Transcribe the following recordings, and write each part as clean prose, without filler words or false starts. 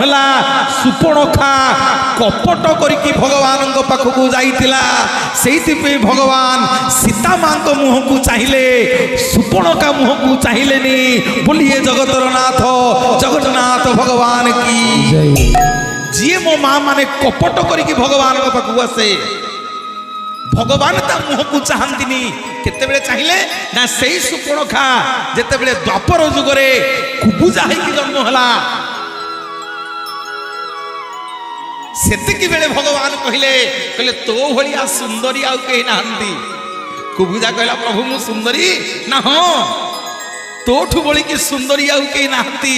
ହେଲା ସୁପର୍ଣ୍ଣଖା କପଟ କରିକି ଭଗବାନଙ୍କ ପାଖକୁ ଯାଇଥିଲା। ସେଇଥିପାଇଁ ଭଗବାନ ସୀତା ମାଙ୍କ ମୁହଁକୁ ଚାହିଁଲେ, ସୁପର୍ଣ୍ଣଖା ମୁହଁକୁ ଚାହିଁଲେନି ବୋଲି ଏ ଜଗତର ନାଥ ଜଗନ୍ନାଥ ଭଗବାନ କି ଯିଏ ମୋ ମା ମାନେ କପଟ କରିକି ଭଗବାନଙ୍କ ପାଖକୁ ଆସେ, ଭଗବାନ ତା ମୁହଁକୁ ଚାହାନ୍ତିନି। କେତେବେଳେ ଚାହିଁଲେ ନା ସେଇ ସୁପର୍ଣ୍ଣଖା ଯେତେବେଳେ ଦ୍ୱାପର ଯୁଗରେ କୁବୁଜା ହେଇକି ଜନ୍ମ ହେଲା, ସେତିକି ବେଳେ ଭଗବାନ କହିଲେ ତୋ ଭଳିଆ ସୁନ୍ଦରୀ ଆଉ କେହି ନାହାନ୍ତି। କୁବୁଜା କହିଲା ପ୍ରଭୁ ମୁଁ ସୁନ୍ଦରୀ ନା? ହଁ, ତୋଠୁ ବଳିକି ସୁନ୍ଦରୀ ଆଉ କେହି ନାହାନ୍ତି।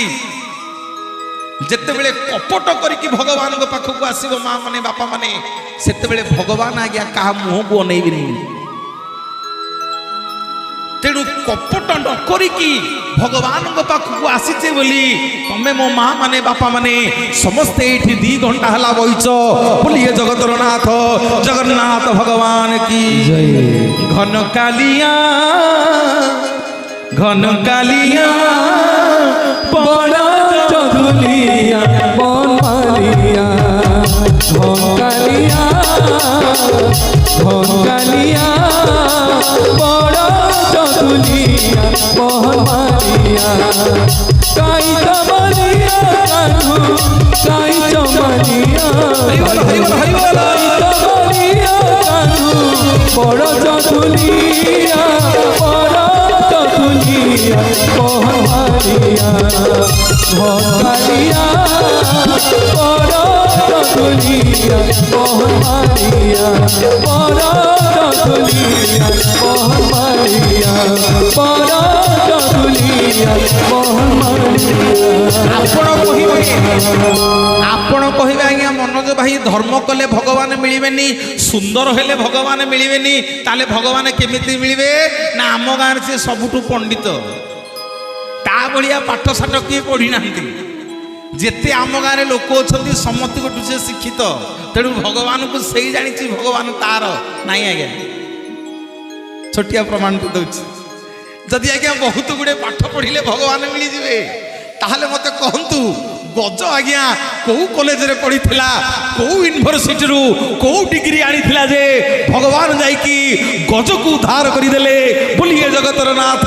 ଯେତେବେଳେ କପଟ କରିକି ଭଗବାନଙ୍କ ପାଖକୁ ଆସିବ ମା ମାନେ ବାପା ମାନେ, ସେତେବେଳେ ଭଗବାନ ଆଜ୍ଞା କାହା ମୁହଁକୁ ଅନେଇବେନି। ତେଣୁ କପଟ ନ କରିକି ଭଗବାନଙ୍କ ପାଖକୁ ଆସିଛେ ବୋଲି ତମେ ମୋ ମା ମାନେ ବାପା ମାନେ ସମସ୍ତେ ଏଇଠି 2 ଘଣ୍ଟା ହେଲା ବଇଛ ବୋଲି ଏ ଜଗତର ନାଥ ଜଗନ୍ନାଥ ଭଗବାନ କି ଘନ କାଲିଆ ବଡ଼ ଚଦୁଲିଆ ବନମାଲିଆ ଘନକାଲିଆ ବଡ଼ চতুলিয়া বহমালিয়া কাই তমালিয়া কানু কাই চমালিয়া কাই তমালিয়া কানু বড় চতুলিয়া বহমালিয়া ঘনকালিয়া বড় চতুলিয়া বহমালিয়া বড় চতুলিয়া বহমালিয়া বড় চতুলিয়া বহমালিয়া। ଆପଣ କହିବେ ଆଜ୍ଞା ମନୋଜ ଭାଇ ଧର୍ମ କଲେ ଭଗବାନ ମିଳିବେନି, ସୁନ୍ଦର ହେଲେ ଭଗବାନ ମିଳିବେନି, ତାହେଲେ ଭଗବାନ କେମିତି ମିଳିବେ? ନା ଆମ ଗାଁରେ ସେ ସବୁଠୁ ପଣ୍ଡିତ, ତା ଭଳିଆ ପାଠଶାଠ କିଏ ପଢି ନାହାନ୍ତି। ଯେତେ ଆମ ଗାଁରେ ଲୋକ ଅଛନ୍ତି ସମସ୍ତଙ୍କଠୁ ସେ ଶିକ୍ଷିତ, ତେଣୁ ଭଗବାନଙ୍କୁ ସେଇ ଜାଣିଛି ଭଗବାନ ତାର ନାଇଁ ଆଜ୍ଞା। ଛୋଟିଆ ପ୍ରମାଣଟି ଦଉଛି, ଯଦି ଆଜ୍ଞା ବହୁତ ଗୁଡେ ପାଠ ପଢିଲେ ଭଗବାନ ମିଳିଯିବେ, ତାହେଲେ ମତେ କହନ୍ତୁ ଗଜ ଆଜ୍ଞା କୋଉ କଲେଜରେ ପଢିଥିଲା, କୋଉ ୟୁନିଭର୍ସିଟିରୁ କୋଉ ଡିଗ୍ରୀ ଆଣିଥିଲା ଯେ ଭଗବାନ ଯାଇକି ଗଜକୁ ଉଦ୍ଧାର କରିଦେଲେ ବୋଲି ଏ ଜଗତର ନାଥ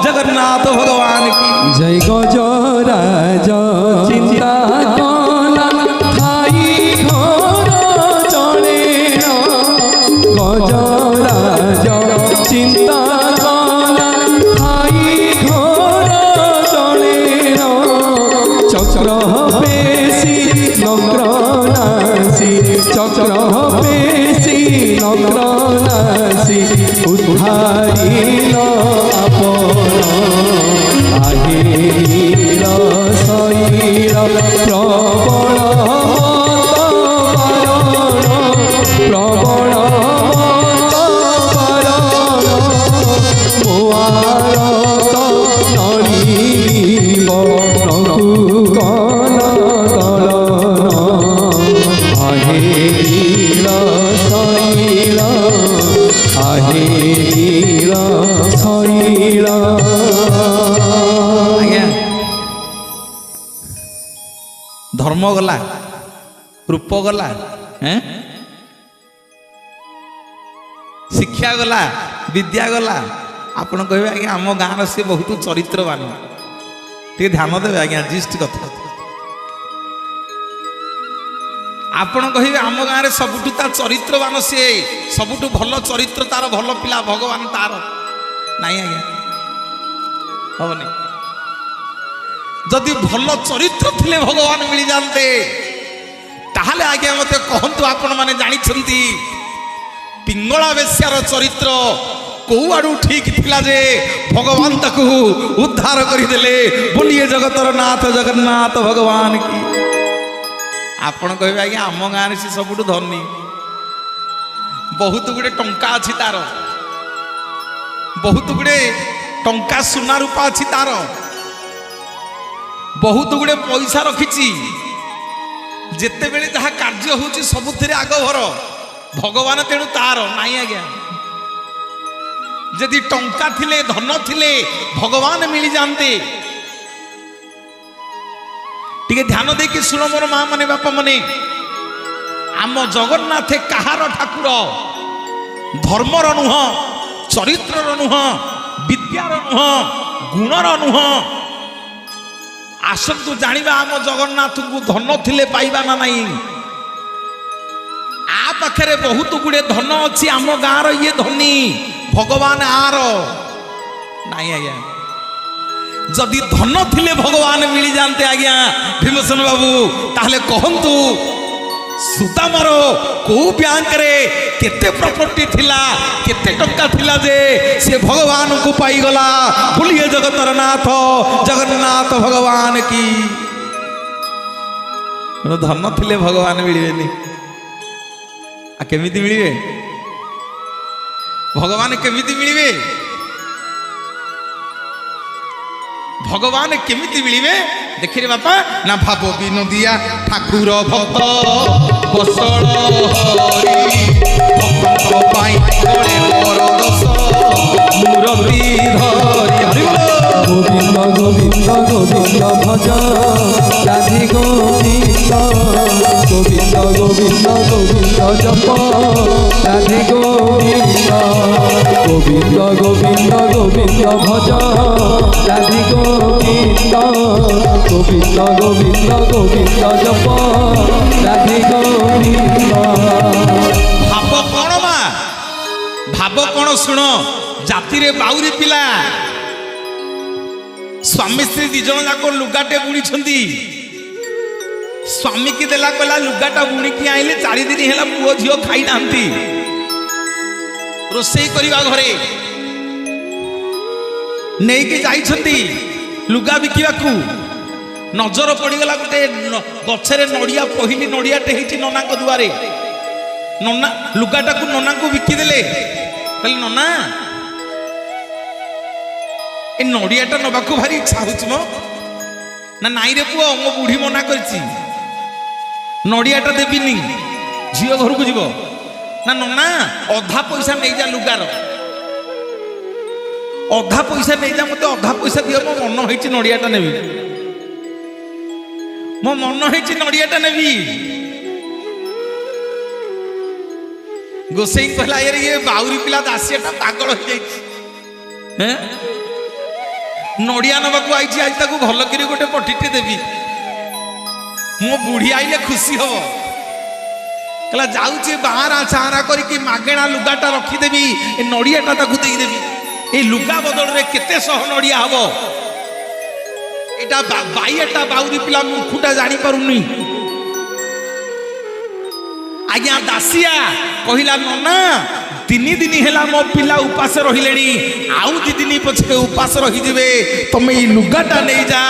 ଜଗନ୍ନାଥ ଭଗବାନ କି ଜୟ ଗଜରାଜ ଚିନ୍ତା କଲା ଥାଇ ଘର ଚଳେ ଗଜରାଜ ଚିନ୍ତା କଲା ଥାଇ ଘର ଚଳେ চক্র পেশি নগ্রনাশি চক্র পেশি নগ্রনাশি উদ্ধারিল আপন আহিল শৈল প্রবল প্রবল মোয়ারত নড়িব ଧର୍ମ ଗଲା, ରୂପ ଗଲା, ଶିକ୍ଷା ଗଲା, ବିଦ୍ୟା ଗଲା। ଆପଣ କହିବେ ଆଜ୍ଞା ଆମ ଗାଁର ସେ ବହୁତ ଚରିତ୍ରବାନ, ଟିକେ ଧ୍ୟାନ ଦେବେ ଆଜ୍ଞା ଜିଷ୍ଟ କଥା। ଆପଣ କହିବେ ଆମ ଗାଁରେ ସବୁଠୁ ତା ଚରିତ୍ରବାନ ସିଏ, ସବୁଠୁ ଭଲ ଚରିତ୍ର ତାର, ଭଲ ପିଲା ଭଗବାନ ତାର, ନାଇଁ ଆଜ୍ଞା ହବନି। ଯଦି ଭଲ ଚରିତ୍ର ଥିଲେ ଭଗବାନ ମିଳିଯାନ୍ତେ, ତାହେଲେ ଆଜ୍ଞା ମତେ କହନ୍ତୁ ଆପଣ ମାନେ ଜାଣିଛନ୍ତି ପିଙ୍ଗଳା ବେଶ୍ୟାର ଚରିତ୍ର କୋଉ ଆଡୁ ଠିକ ଥିଲା ଯେ ଭଗବାନ ତାକୁ ଉଦ୍ଧାର କରିଦେଲେ ବୋଲି ଏ ଜଗତର ନାଥ ଜଗନ୍ନାଥ ଭଗବାନ କି ଆପଣ କହିବେ ଆଜ୍ଞା ଆମ ଗାଁରେ ସେ ସବୁଠୁ ଧନୀ, ବହୁତ ଗୁଡେ ଟଙ୍କା ଅଛି ତାର, ବହୁତ ଗୁଡେ ଟଙ୍କା ସୁନା ରୂପା ଅଛି ତାର, ବହୁତ ଗୁଡେ ପଇସା ରଖିଛି, ଯେତେବେଳେ ଯାହା କାର୍ଯ୍ୟ ହଉଛି ସବୁଥିରେ ଆଗଭର ଭଗବାନ, ତେଣୁ ତାର ନାଇଁ ଆଜ୍ଞା। ଯଦି ଟଙ୍କା ଥିଲେ ଧନ ଥିଲେ ଭଗବାନ ମିଳିଯାଆନ୍ତେ, टिके ध्यान देकी शुण मोर माँ माने बापा माने आम जगन्नाथ कहार ठाकुर धर्मर नुह चरित्रर नुह विद्यार नुह गुणर नुह आसतु जानिबा आम जगन्नाथ को धन थिले पाइबा ना नहीं आ पाखरे बहुत गुड़े धन अच्छी आम गाँव ये धनी भगवान आर नाई आज्ञा जदि धन थिले भगवान मिली जानते आज्ञा भीमसेन बाबू ताहले कहंतु सुदामर को बैंक रे केते प्रॉपर्टी थिला केते टंका थिला जे से भगवान को पाई गला बोलिए जगतर नाथ जगन्नाथ भगवान की धन थिले भगवान मिलिबेनी आ केमिति मिलिबे भगवान केमिति मिलिबे भगवान केमिति मिलिबे देखि रे बापा ना भाव विनोदिया ठाकुर भक्त बसळ हरि भक्त पाई गले मोर दस मुरली धरि हरि गोविंद गोविंद गोविंद भज राधे गोविंद गोविंद गोविंद गोविंद जप राधे गोविंद गोविंद गोविंद गोविंद भज राधे गोविंद गोविंद गोविंद गोविंद जप राधे गोविंद। भाव कौन मा भाव कौन शुण जाति रे बाउरी पिला स्वामी स्त्री दी जन जाक लुगाटे बुणी स्वामी की देला कहला लुगाटा बुणी की आइले 4 दिन है पुओ झील खाई ना रोसई करवा घरे नहीं कि जाइछंती लुगा बिकिबाकू नजर पड़गला गोटे गछरे नड़िया पहली नड़ियाटे होती नना दुआरे नना लुगाटा को नना को बिकिदेले कहले नना ए नड़ियाटा नबाकू भारी इच्छा होची मो ना नाई रे पुओ मो बुढ़ी मना करछि नड़ियाटा देबिनी झील घर को जीव ना नना अधा पैसा नहीं जा लुगार अधा पैसा नहीं जा मत अधा पैसा दियो मो मन होइछि नड़ियाटा नेबी मो मन होइछि नड़ियाटा नेबी गोसाई कहला ये बाउरी पिला दासियाटा पागल हो जाइछि हैं नड़िया नबाकू आइछि आज ताकू भल करी गोटे पठिटे देबी मो बुढ़ी आइले खुशी हबो कहला जाउछि बाहरा चारा करिकी मागेणा लुगाटा रखिदेबी ए नड़ियाटा ताकू देई देबी ए लुगा बदल रे केते सह नड़िया हबो एटा बाईटा बाउरी पिला मुखुटा जानी पारुनी आज्ञा दासिया कहिला नना 3 दिन हेला मो पिला उपास रहिले आउ 2 दिन पछे उपास रही जिवे तमे ई लुगाटा नहीं जा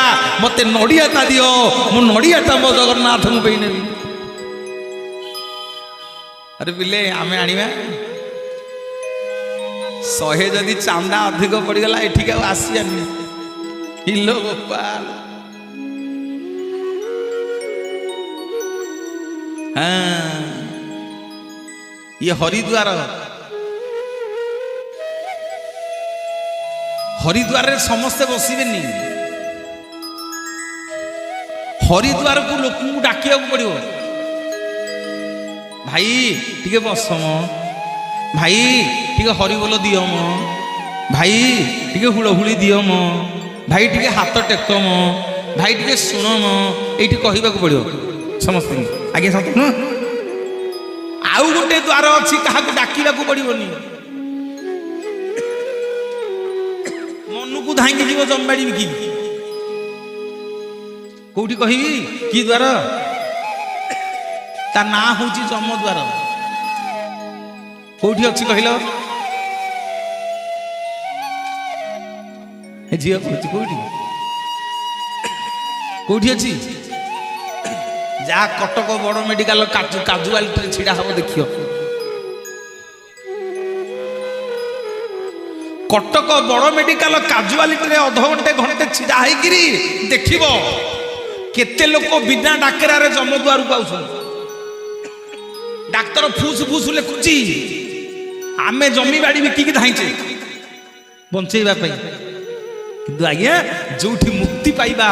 मते नड़ियाटा दियो मो नड़ियाटा मो जगन्नाथ को पेई नेबी अरे बिले आमे आनिबा 100 जदि चांदा अधिक पड़गला एठिक आसियानी हिलो गोपाल हाँ ये हरिद्वार हरिद्वार रे समस्ते बसबेनी हरिद्वार को लोक डाकिया पड़ो भाई टिके बस मो भाई टिके हरिबोल दियो मो भाई टिके हुलहुली दियो मो भाई टिके हाथ टेक मो भाई टिके शुण मो ये कहवा पड़ो समस्त आगे सत आउ गोटे द्वार अच्छी क्या डाकिला पड़ोनी मन को धाई जीव जमबाड़ी बिकी कौटी कहबी कि द्वार ता ना हूँ जम द्वार कौटी अच्छी कहल झील कौटी कौटी कौटी अच्छी जा कटक बड़ मेडिकल काजुआलिटी छिड़ा हम देखियो कटक बड़ मेडिकल काजुआलिटी अध घंटे घंटे छिड़ा होगी देखिब केते लोक बिना डाकरा जमद्वार को आउछन डाक्तर फूस फूस लिखुची आमे जमी बाड़ी बिकिकी धाइचे बंचेबा किंतु आज्ञा जो मुक्ति पाइबा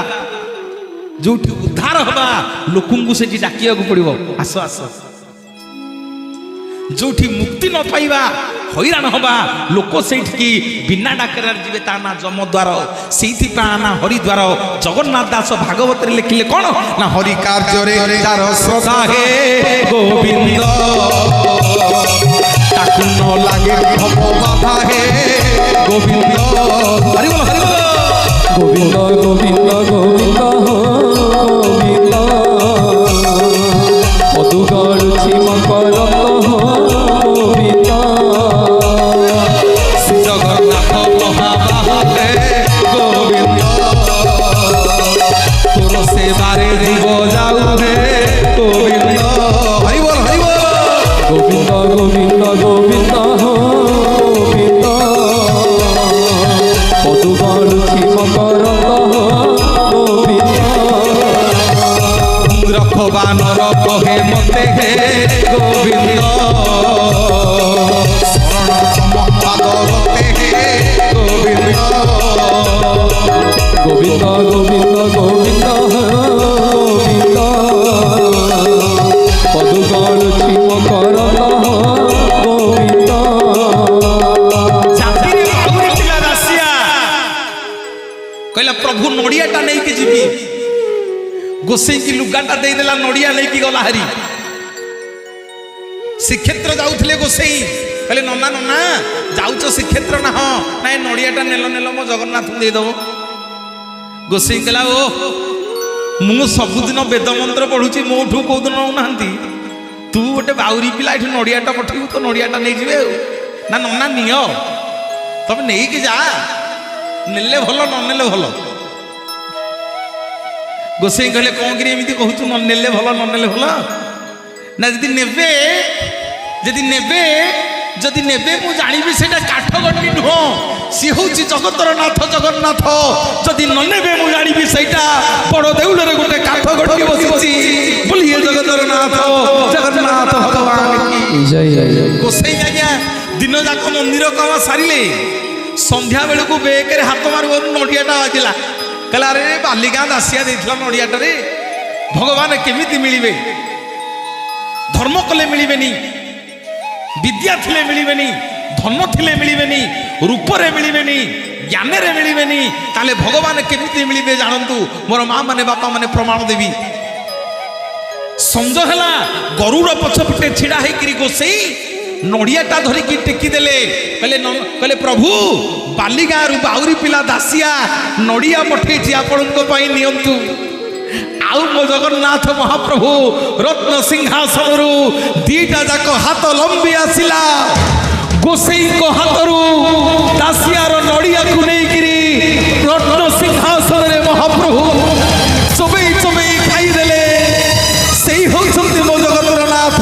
जोठी उद्धार हवा लोकंकु सेठी डाकिया पड़ो आस आस जोठी मुक्ति न पाइबा हैरान हवा लोक सेठी बिना डाकर जीवे ता ना जमद्वार से ना हरिद्वार जगन्नाथ दास भागवत लिखिले कौन ना हरि कार्य तार श्रद्धा हे गोविंद ताकू न लागे भव बाधा हे गोविंद हरि बोल हरि बोल गोविंद गोविंद गोविंद मधुगरुचि मकर गोविंद श्री जगन्नाथ महाबाहे गोविंद तोर सेवारे जीव जाऊ हे गोविंद हरि बोल गोविंद गोविंद गोविंद गोविंद मधुगरुचि मकर गोविंद रखबानर कहे मते हे गोविंद शरण पादते हे गोविंद गोविंद गोविंद गोविंद गोविंद मधुगरुचि मकर गोविंद जातिरे बाउरी पिला दासिया कहला प्रभु नड़ियाटा नहीं के जीवी गोसाई की लुगाटा दे देला नड़िया नहीं की गला हरी श्रीक्षेत्र जाउथले गोसाई कहले नना नना जाउछ श्रीक्षेत्र ना हाँ ना नड़ियाटा नेलो नेलो मो जगन्नाथ को दे दबो गोसाई कहला ओ मु सबुदिन वेद मंत्र पढ़ुची मोठू कोदिन नौनांती तू गोटे बाउरी पिला एठू नड़ियाटा पठेबू तो नड़ियाटा नहीं जिवे ना नना नियो तब नहीं कि जा नेले भलो न नेले भलो गोसाई कहले कौन करी एमती कहूँ न नेले भल न नेले भल ना जदि नेबे मु जानिबि सेटा काठगंडी नुह सी हूँ जगतर नाथ जगन्नाथ जदि न नेबे मु जानिबि सेटा बड़ देउलरे गोटे काठगंडी बसिछि बोलिए जगतर नाथ जगन्नाथ भगवान की जय गोसाई आज्ञा दिन जाक मंदिर काम सारिले संध्या बेलू को बेकर हाथ मारू नड़ियाटा बाजिला कहला अरे बालिका दासिया देथिला नड़ियाटारे भगवान केमिति मिलिबे धर्म कले मिलिबेनी विद्या थिले मिलिबेनी धन थिले मिलिबेनी रूपरे मिलिबेनी ज्ञानरे मिलिबेनी ताले भगवान केमिति मिलिबे जानंतु मोर मां माने बापा माने प्रमाण देवी संज हला गरुड़ पछपटे छिड़ा हेकरी गोसाई नड़ियाटा धरिकी टेकी देले कहले प्रभु बालिगारू बाउरी पिला दासिया नड़िया पठेछि आपणको पई नियंतु आउ मो जगन्नाथ महाप्रभु रत्न सिंहासनरु दीटा जाक हाथ लंबी आसिला गोसाई को हाथरू दासियार नड़िया को नेकिरी रत्न सिंहासन रे महाप्रभु चबई चबई खाई देले सेई होछन्ति मो जगन्नाथ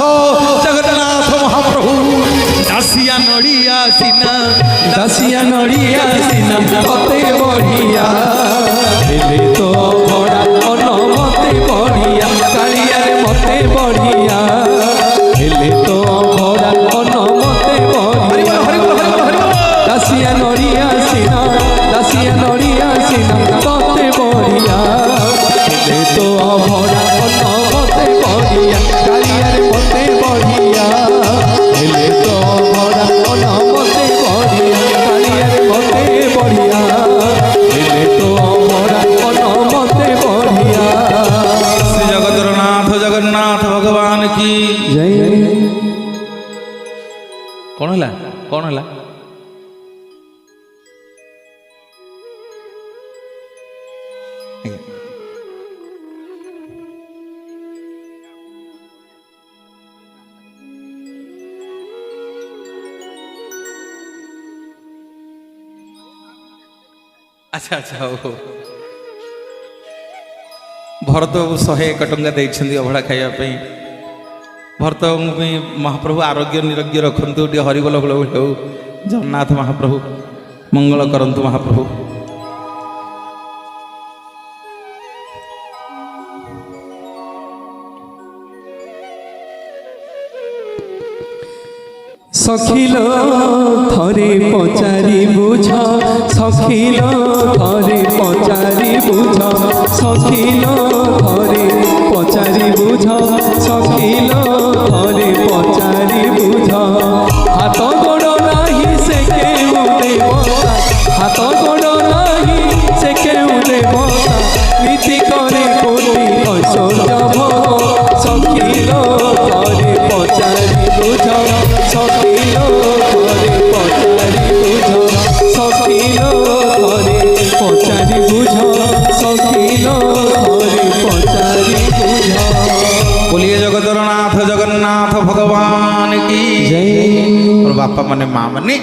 जगन्नाथ महाप्रभु दासिया नड़िया सिना मते बढ़िया हेले तो बड़ा अन मते बढ़िया कालिया रे मते बढ़िया हेले तो बड़ा अन मते बढ़िया दासिया नड़िया सिना मते बढ़िया हेले तो बड़ा अन मते बढ़िया कालिया रे मते बढ़िया हेले तो बड़ा अन मते बढ़िया कालिया रे मते बढ़िया हेले तो बड़ा अन मते बढ़िया श्री जगन्नाथ भगवान की जय कौन है अच्छा अच्छा ओ भरत 101 टंका देइछन्ती अभड़ा खाइबा भरत महाप्रभु आरोग्य निरोग्य रखु हरिबोल बोल हो जगन्नाथ महाप्रभु मंगल करंतु महाप्रभु সখিল থরে পচারি বুঝ সখিল থরে পচারি বুঝ সখিল থরে পচারি বুঝ সখিল থরে পচারি বুঝ হাত গোড় নাহি সে কেউ দেবতা হাত গোড় নাহি সে কেউ দেবতা নীতি করে কোটি ঐশ্বর্য ভোগ সখিল থরে পচারি বুঝ সখিল থরে পচারি বুঝ সখিল থরে পচারি বুঝ সখিল থরে পচারি বুঝ। बोलिए जगतरनाथ जगन्नाथ भगवान की जय। और बापा माने माँ माने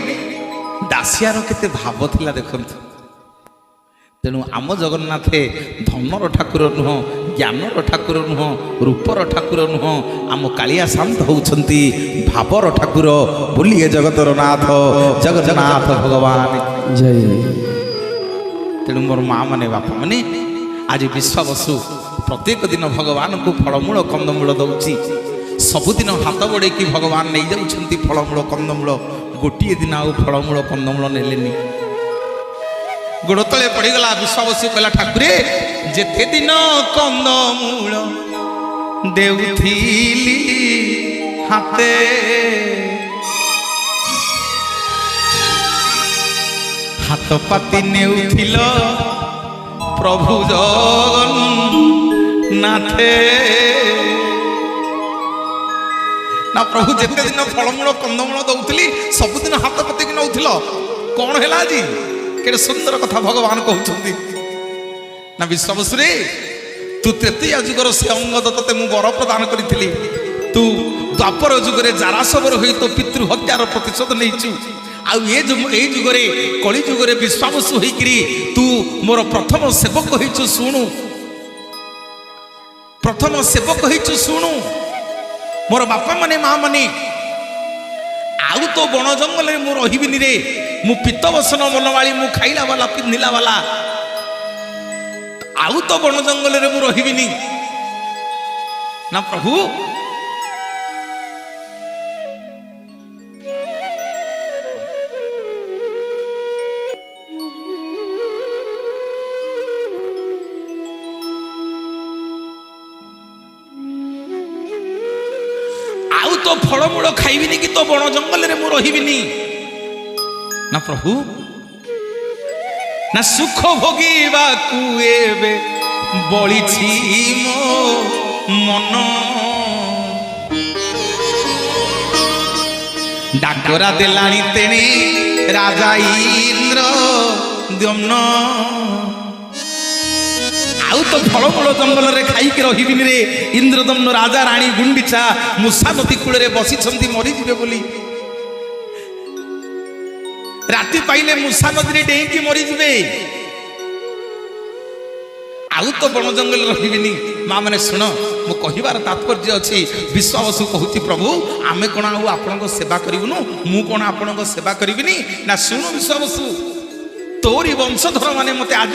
दासियार केते भाव थिला देखंतु तेणु आम जगन्नाथे धनर ठाकुर नुह ज्ञानर ठाकुर नुह रूपर ठाकुर नुह आम कालिया शांत होउछंती भावर ठाकुर बोलिए जगतरनाथ जगन्नाथ भगवान जय। तेणु मोर माँ माने बापा माने आज विश्वावसु प्रत्येक दिन भगवान को फलमूल कंदमूल दौची सबुदिन हाथ बड़े कि भगवान नहीं जाउछंती फलमूल कंदमूल गोटे दिन आउ फलमूल कंदमूल नेलेनी गोड़ तले पड़गला विश्वावसु कहला ठाकुरे जेते दिन कंदमूल देउथिली हाथे हाथ पाती नेउथिल प्रभु जगन्नाथे ना प्रभु जेते दिन फलमूल कंदमूल दौली सबुदिन हाथ पतिक नौथिल कौन है आज के सुंदर कथा भगवान कहते ना विश्वावसुरे तू तृतीय जुगर से अंगद ते मु वर प्रदान करी तू द्वापर जुगरे जारासवर हो तो पितृ हत्यार प्रतिशोध नहीं आउ ये जुगरे कली जुगरे विश्वावसु होइकरी तू मोर प्रथम सेवक होइछु सुनु प्रथम सेवक होइछु सुनु मोर बापा माने माँ माने आउ तो बण जंगल मु रहिबिनी रे मु पित्त बसन मनवाली मु खाइला वाला पिंधिला वाला आउ तो बण जंगल रे मु रहिबिनी ना प्रभु तो फलमूल खाइबिनी कि तो बण जंगल रे मु रहिबिनी ना प्रभु ना सुख भोगिबा कु एबे बळिछि मो मन डाकरा देलाणी तेणे राजा इंद्र दम्न आउ तो फलमूल जंगल रे खाइक रहिबिनी रे इंद्रदम्न राजा रानी गुंडीचा मुसा नदी कूल रे बसी मरी जीवे बोली राति पाइले मुसा नदी रे डेईकी मरी जीवे आउ तो बण जंगल रहिबिनी माँ माने सुन मो कहिबार तात्पर्य अछि विश्वावसु कहूती प्रभु आमे कोन आउ आपनको सेवा करिवनु मु कोन आपनको सेवा करिबिनी ना सुन विश्वावसु तोरी वंशधर माने मते आज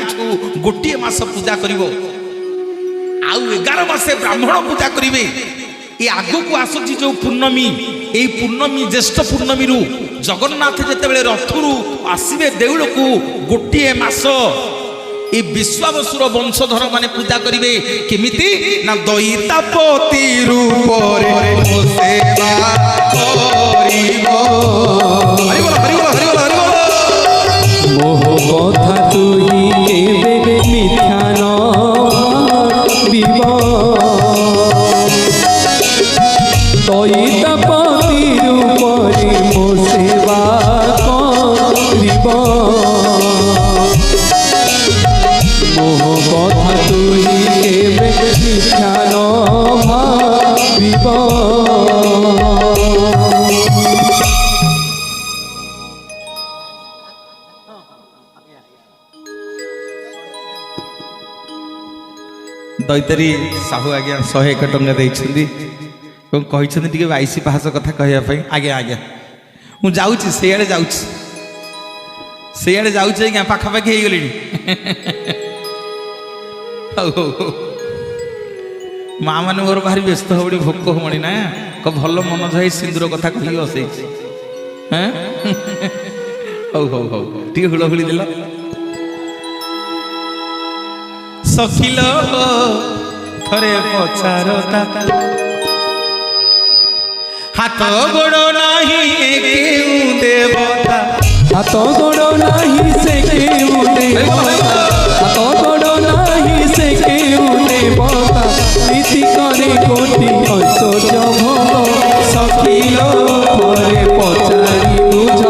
गोटे मास पूजा करिवो आउ 11 मासे ब्राह्मण पूजा करिवे ए आगु को आसुची जो पूर्णमी ए पूर्णमी ज्येष्ठ पूर्णमी रु जगन्नाथ जते बेले रथुरु आसीबे देउळ को गोटे मास ए विश्वावसुर वंशधर माने पूजा करिवे केमिति ना दैतापति रूप रे मो सेवा करिवो हरि बोल हरि बोल हरि बोल हरि बोल मोह कथा तुही केबे मिथ्या न भाबिब दैतापति रूपरे मो सेवा करिब मोह कथा तुही केबे मिथ्या न भाबिब दैतरी साहू आज्ञा 101 टंका देइछन्ती कहते टे 22 पास कथा कहवाई आज्ञा आज्ञा मु जाऊँगी सेआड़े जाऊँगी आज्ञा पाखापाखि हो गली माँ मैंने मोर भारी व्यस्त हो भोक होनी ना भल मन जाए सिंदूर कथा कही बसई হ্যাঁ ହଉ ହଉ ହଉ ଟିକେ ହୁଳହୁଳି ଦେଲ ସଖିଲ ଥରେ ପଚାରତା ହାତ ଗୋଡ଼ ନାହିଁ କେଉଁ ଦେବତା ହାତ ଗୋଡ଼ ନାହିଁ ସେ କେଉଁ ଦେବତା ହାତ ଗୋଡ଼ ନାହିଁ ସେ କେଉଁ ଦେବତା ନୀତି କରି କୋଟି ଐଶ୍ୱର୍ଯ୍ୟ ଭୋଗ ସଖିଲ ଥରେ ପଚାରି ବୁଝ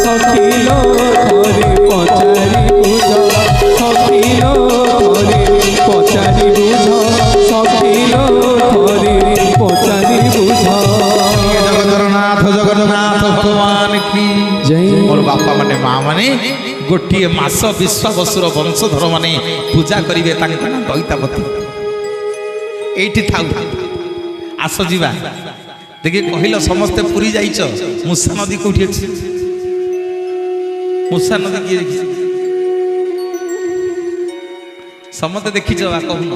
ସଖିଲ ଥରେ ପଚାରି ବୁଝ ସଖିଲ ଥରେ ପଚାରି ବୁଝ ସଖିଲ ଥରେ ପଚାରି ବୁଝ ଜଗନ୍ନାଥ ଜଗନ୍ନାଥ ଭଗବାନ କି ଜୟ ମୋର ବାପା ମାନେ ମା ମାନେ ଗୋଟିଏ ମାସ ବିଶ୍ୱାବସୁର ବଂଶଧର ମାନେ ପୂଜା କରିବେ ତାଙ୍କ ନାଁ ଦଇତାପତି ଏଇଠି ଥାଉ ଆସ ଯିବା ଦେଖି କହିଲ ସମସ୍ତେ ପୁରୀ ଯାଇଛ ମୂଷା ନଦୀ କୋଉଠି ଅଛି ମୂଷା ନଦୀ କିଏ ଦେଖିଛି ସମସ୍ତେ ଦେଖିଛ ବା କହୁନ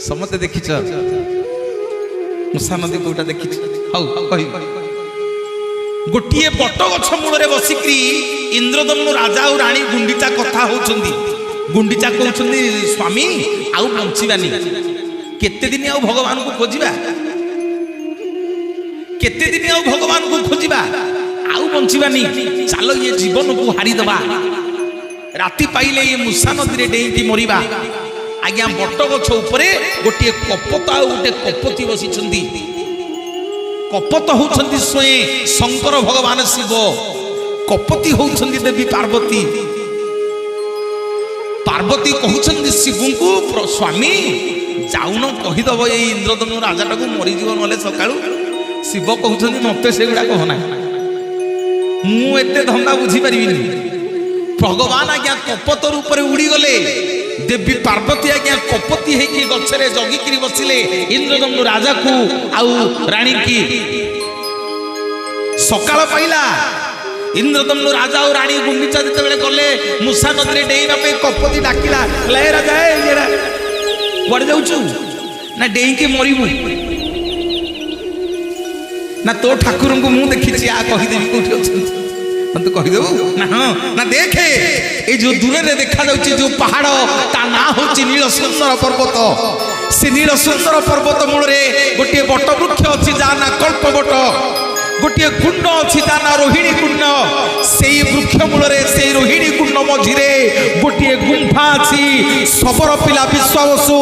ସମସ୍ତେ ଦେଖିଛ ମୂଷା ନଦୀ କୋଉଟା ଦେଖିଛ ହଉ କହିବ ଗୋଟିଏ ବଟ ଗଛ ମୂଳରେ ବସିକି ଇନ୍ଦ୍ରଦମ୍ନୁ ରାଜା ଆଉ ରାଣୀ ଗୁଣ୍ଡିଚା କଥା ହଉଛନ୍ତି ଗୁଣ୍ଡିଚା କହୁଛନ୍ତି ସ୍ୱାମୀ ଆଉ ବଞ୍ଚିବାନି କେତେ ଦିନ ଆଉ ଭଗବାନଙ୍କୁ ଖୋଜିବା କେତେ ଦିନ ଆଉ ଭଗବାନଙ୍କୁ ଖୋଜିବା ଆଉ ବଞ୍ଚିବାନି ଚାଲ ଇଏ ଜୀବନକୁ ହାରିଦବା ରାତି ପାଇଲେ ଇଏ ମୂଷା ନଦୀରେ ଡେଇଁକି ମରିବା ଆଜ୍ଞା ବଟ ଗଛ ଉପରେ ଗୋଟିଏ କପତ ଆଉ ଗୋଟେ କପତି ବସିଛନ୍ତି କପତ ହଉଛନ୍ତି ସ୍ୱୟଂ ଶଙ୍କର ଭଗବାନ ଶିବ କପତି ହଉଛନ୍ତି ଦେବୀ ପାର୍ବତୀ ପାର୍ବତୀ କହୁଛନ୍ତି ଶିବଙ୍କୁ ସ୍ୱାମୀ ଯାଉନ କହିଦବ ଏଇ ଇନ୍ଦ୍ରଦମ୍ନୁ ରାଜାଟାକୁ ମରିଯିବ ନହେଲେ ସକାଳୁ ଶିବ କହୁଛନ୍ତି ମତେ ସେଗୁଡା କହ ନାହିଁ ମୁଁ ଏତେ ଧନ୍ଦା ବୁଝିପାରିବିନି ଭଗବାନ ଆଜ୍ଞା କପତ ରୂପରେ ଉଡ଼ିଗଲେ ଦେବୀ ପାର୍ବତୀ ଆଜ୍ଞା କପତି ହେଇକି ଗଛରେ ଜଗିକିରି ବସିଲେ ଇନ୍ଦ୍ରଦମ୍ନୁ ରାଜାକୁ ଆଉ ରାଣୀକି ସକାଳ ପାଇଲା ଇନ୍ଦ୍ରଦମ୍ନୁ ରାଜା ଆଉ ରାଣୀ ଗୁଣ୍ଡିଚା ଯେତେବେଳେ ଗଲେ ମୂଷା ନଦୀରେ ଡେଇଁବା ପାଇଁ କପତି ଡାକିଲା ହେ ରାଜା କୁଆଡେ ଯାଉଛୁ ନା ଡେଇଁକି ମରିବୁ ନା ତୋ ଠାକୁରଙ୍କୁ ମୁଁ ଦେଖିଛି ଆ କହିଦେବି କୋଉଠି ଅଛନ୍ତି ତୁ କହିଦେବୁ ନା ହଁ ନା ଦେଖେ ଏଇ ଯୋଉ ଦୂରରେ ଦେଖାଯାଉଛି ଯୋଉ ପାହାଡ ତା ନାଁ ହଉଛି ନୀଳ ସୁନ୍ଦର ପର୍ବତ ସେ ନୀଳ ସୁନ୍ଦର ପର୍ବତ ମୂଳରେ ଗୋଟିଏ ବଟ ବୃକ୍ଷ ଅଛି ଯାହା ନା କଳ୍ପ ବଟ ଗୋଟିଏ କୁଣ୍ଡ ଅଛି ତା ନା ରୋହିଣୀ କୁଣ୍ଡ ସେଇ ବୃକ୍ଷ ମୂଳରେ ସେଇ ରୋହିଣୀ କୁଣ୍ଡ ମଝିରେ ଗୋଟିଏ ଗୁମ୍ଫା ଅଛି ଶବର ପିଲା ବିଶ୍ୱାବସୁ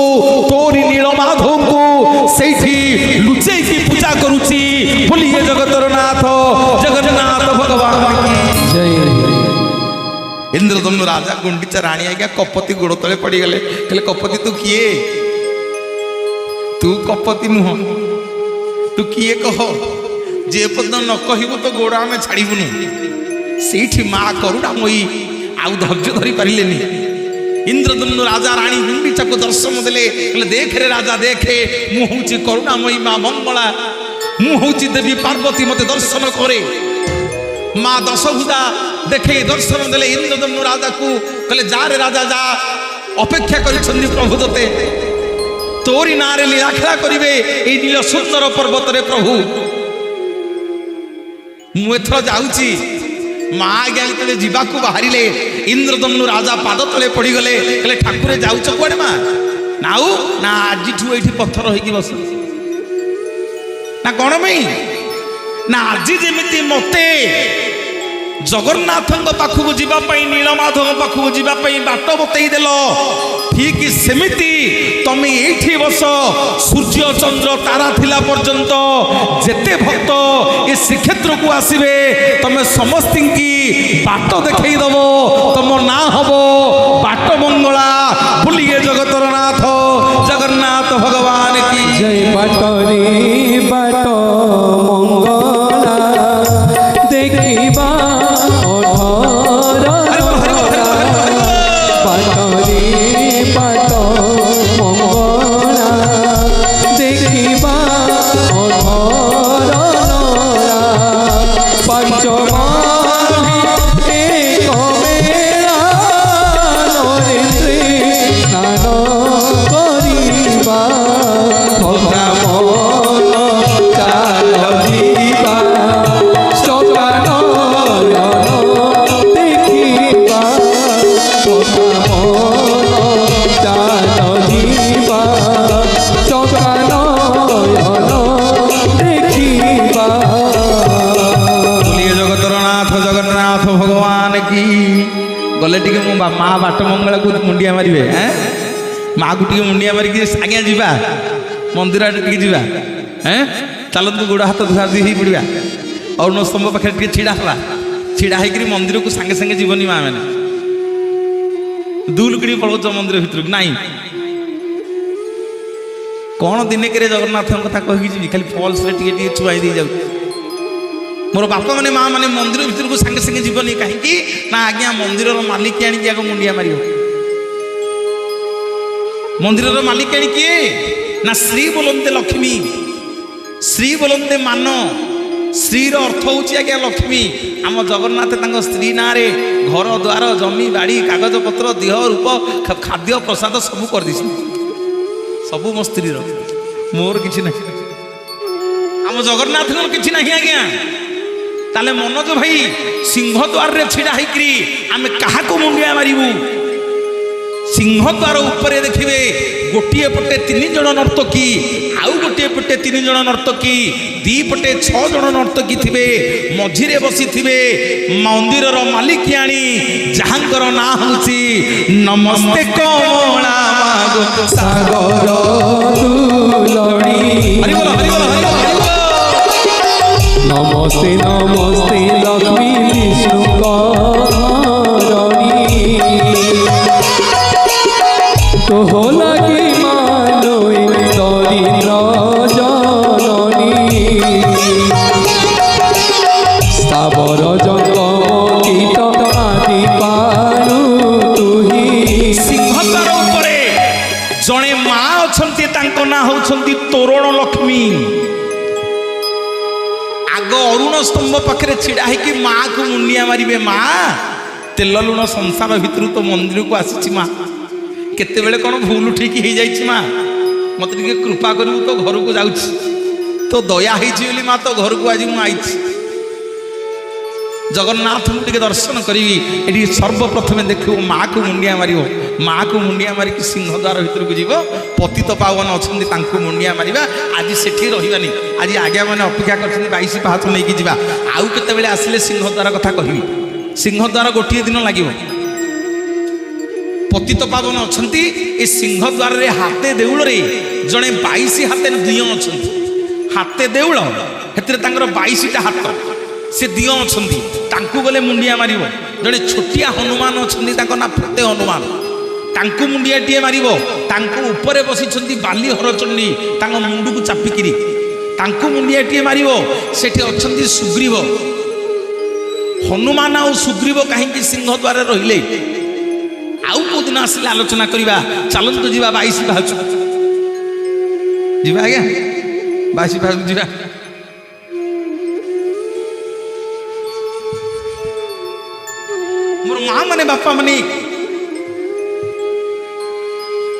ତୋରି ନୀଳମାଧବଙ୍କୁ ସେଇଠି ଲୁଚେଇକି ପୂଜା କରୁଛି ବୋଲି ଏ ଜଗତର ନାଥ ଜଗନ୍ନାଥ ଭଗବାନ କି ଇନ୍ଦ୍ରଦମ୍ନୁ ରାଜା ଗୁଣ୍ଡିଚା ରାଣୀ ଆଜ୍ଞା କପତି ଗୋଡ଼ ତଳେ ପଡ଼ିଗଲେ କହିଲେ କପତି ତୁ କିଏ ତୁ କପତି ନୁହଁ ତୁ କିଏ କହ ଯେ ପର୍ଯ୍ୟନ୍ତ ନ କହିବୁ ତ ଗୋଡ଼ ଆମେ ଛାଡ଼ିବୁନି ସେଇଠି ମା କରୁଣାମୟୀ ଆଉ ଧୈର୍ଯ୍ୟ ଧରି ପାରିଲେନି ଇନ୍ଦ୍ରଦମ୍ନୁ ରାଜା ରାଣୀ ଗୁଣ୍ଡିଚାକୁ ଦର୍ଶନ ଦେଲେ କହିଲେ ଦେଖରେ ରାଜା ଦେଖେ ମୁଁ ହଉଛି କରୁଣାମୟୀ ମା ମଙ୍ଗଳା ମୁଁ ହଉଛି ଦେବୀ ପାର୍ବତୀ ମତେ ଦର୍ଶନ କରେ ମା ଦଶଭୁଜା ଦେଖେ ଦର୍ଶନ ଦେଲେ ଇନ୍ଦ୍ରଦମ୍ନୁ ରାଜାକୁ କହିଲେ ଯାରେ ରାଜା ଯା ଅପେକ୍ଷା କରିଛନ୍ତି ପ୍ରଭୁ ତତେ ତୋରି ନାଁରେ ଲୀଳାଖେଳା କରିବେ ଏଇ ନୀଳ ସୁନ୍ଦର ପର୍ବତରେ ପ୍ରଭୁ ମୁଁ ଏଥର ଯାଉଛି ମା ଆଜ୍ଞା ଯେତେବେଳେ ଯିବାକୁ ବାହାରିଲେ ଇନ୍ଦ୍ରଦମ୍ନୁ ରାଜା ପାଦ ତଳେ ପଡ଼ିଗଲେ କହିଲେ ଠାକୁରେ ଯାଉଛ କୁଆଡେ ମା ନାଉ ନା ଆଜିଠୁ ଏଇଠି ପଥର ହେଇକି ବସ ନା କଣ ପାଇଁ ନା ଆଜି ଯେମିତି ମତେ ଜଗନ୍ନାଥଙ୍କ ପାଖକୁ ଯିବା ପାଇଁ ନୀଳମାଧବଙ୍କ ପାଖକୁ ଯିବା ପାଇଁ ବାଟ ବତେଇ ଦେଲ ଠିକ ସେମିତି ତମେ ଏଇଠି ବସ ସୂର୍ଯ୍ୟ ଚନ୍ଦ୍ର ତାରା ଥିଲା ପର୍ଯ୍ୟନ୍ତ ଯେତେ ଭକ୍ତ ଏ ଶ୍ରୀକ୍ଷେତ୍ରକୁ ଆସିବେ ତମେ ସମସ୍ତିଙ୍କି ବାଟ ଦେଖେଇ ଦବ ତମ ନାଁ ହବ ବାଟ ମଙ୍ଗଳା ବୋଲି ଏ ଜଗତର ନାଥ ଜଗନ୍ନାଥ ଭଗବାନ କି ଜୟ ବାଟରେ ବାଟ ମଙ୍ଗଳା ଦେଖିବା ବାଟରେ ବାଟ ମଙ୍ଗଳା ଦେଖିବା ପାଞ୍ଚ ଏକ ବେଳା ନରେନ୍ଦ୍ରେ ସ୍ନାନ କରିବା की गले टिके मो माँ बाट मंगला को मुंडिया मारे माँ को टे मुंडिया मारिक आज्ञा जावा मंदिर आड़े टे जावा चलतु गोड़ हाथ धुआ धुई हो पड़ा अरुण स्तंभ पाखे टे छिड़ा हवा छिड़ा होकर मंदिर को सांगे सांगे जीवनी माँ मैंने दुल किड़ी पलाउच मंदिर भितर नाई कौन दिने के जगन्नाथ कथा कही जी खाली फल्स टे छुआई दी जाऊ मोर बापा माने माँ माने मंदिर भितर को सांगे सांगे जीवनी कहीं ना आज्ञा मंदिर मालिक आनिक आग मुंडिया मार मंदिर मालिक आनी किए ना श्री बोलते लक्ष्मी श्री बोलते मान श्री अर्थ हूँ आज्ञा लक्ष्मी आम जगन्नाथ स्त्री ना रे घर द्वार जमी बाड़ी कागज पत्र देह रूप खाद्य प्रसाद सब कर सब मो स्त्री मोर किसी ना आम जगन्नाथ किसी ना आज्ञा ताले मनोज भाई सिंहद्वार रे छिड़ा होकरी आम क्या मुंडिया मारू सिंहद्वार उपरे देखिए गोटे पटे 3 जन नर्तकी आउ गोटे पटे 3 जन नर्तकी दी पटे 6 जन नर्तकी थिबे मझिरे बसी थिबे मंदिर मालिकियाणी जहांकर ना होची नमस्ते कमला मागो सागर दुलड़ी हरि बोल हरि बोल हरि बोल हरि बोल नमस्ते नमस्ते लक्ष्मी विष्णु करणी तो हो लगी मानोई दरिद्र जननी स्थावर जंगम कीट आदि पालु तुही सिंहद्वार उपरे जड़े माँ अच्छा ना होती तोरण लक्ष्मी आग अरुण स्तंभ पाखे छिड़ा होगी माँ को मुंडिया मारे माँ तेल लुण संसार भितर तो मंदिर को आसी माँ केते बेले कौन भूल ठीक हो जाए माँ मत कृपा करू तो घर को जाऊँ तो दया होली माँ तो घर को आज मुझे जगन्नाथ टे दर्शन करी ये सर्वप्रथम देखो माँ को मुंडिया मार माँ को मुंडिया मारिक सिंहद्वार भर को जीव पतित पावन अच्छा मुंडिया मारिबा आज सेठी रही आज आज्ञा मैंने अपेक्षा कर 22 पाहाच नहीं जावा आउ केते आसिले सिंहद्वार कथा कहि सिंहद्वार गोटे दिन लगे पतित पावन अच्छा ये सिंहद्वार रे हाथे देउल रे जड़े 22 हाथे दिय अच्छा हाथे देउल हेतरे 22टा हाथ से दिय अच्छा गले मुंडिया मार जड़े छोटिया हनुमान अच्छा ना फते हनुमान तांकु मुंडिया टीए मारिबो तांकु ऊपरे बसी बाली हरचंडी तांको मुंडू को चापिकिरी तांकु मुंडिया टीए मारिबो सेठी अछंती सुग्रीव हनुमान आउ सुग्रीव कहीं सिंहद्वार रहिले आउ को दिन आसिले आलोचना करिबा चलंतु जीवा 22 पाहाच जीवा आज्ञा 22 पाहाच जीवा मोर माँ माने बापा माने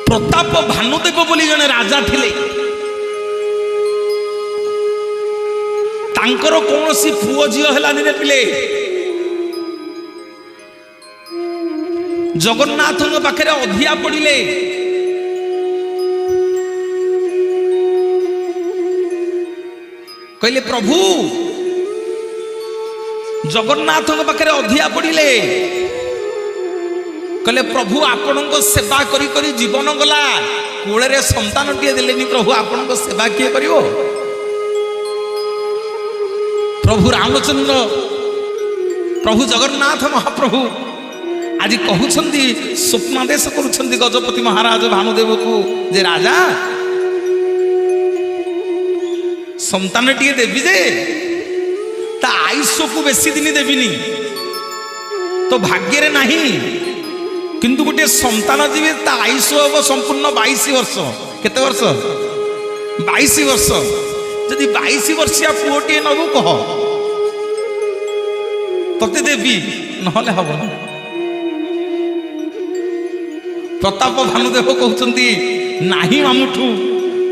प्रताप भानुदेव बोली जने राजा थिले तांकर कौनसी पुओ झियो हेलानी रे पिले जगन्नाथ पाखे अधिया पड़िले कहले प्रभु जगन्नाथ पाखे अधिया पड़िले कहले प्रभु आपण सेवा करी करी जीवन गला कोड़े संतान टे देलेनी प्रभु आपण सेवा किए करिवो प्रभु रामचंद्र प्रभु जगन्नाथ महाप्रभु आज कहउछंती स्वप्नादेश करुछंती गजपति महाराज भानुदेव को जे राजा संतान टे देवी जे ता आयुष को बेसी दिन देविनी तो भाग्य रे नहीं किंतु गोटे संतान जीवे ता आयुष हम संपूर्ण 22 वर्ष केते वर्ष 22 वर्ष जदि 22 वर्षिया पुओटे नबु कह तते देवी नहले हब प्रताप भानुदेव कहउछंती नाही मामुठू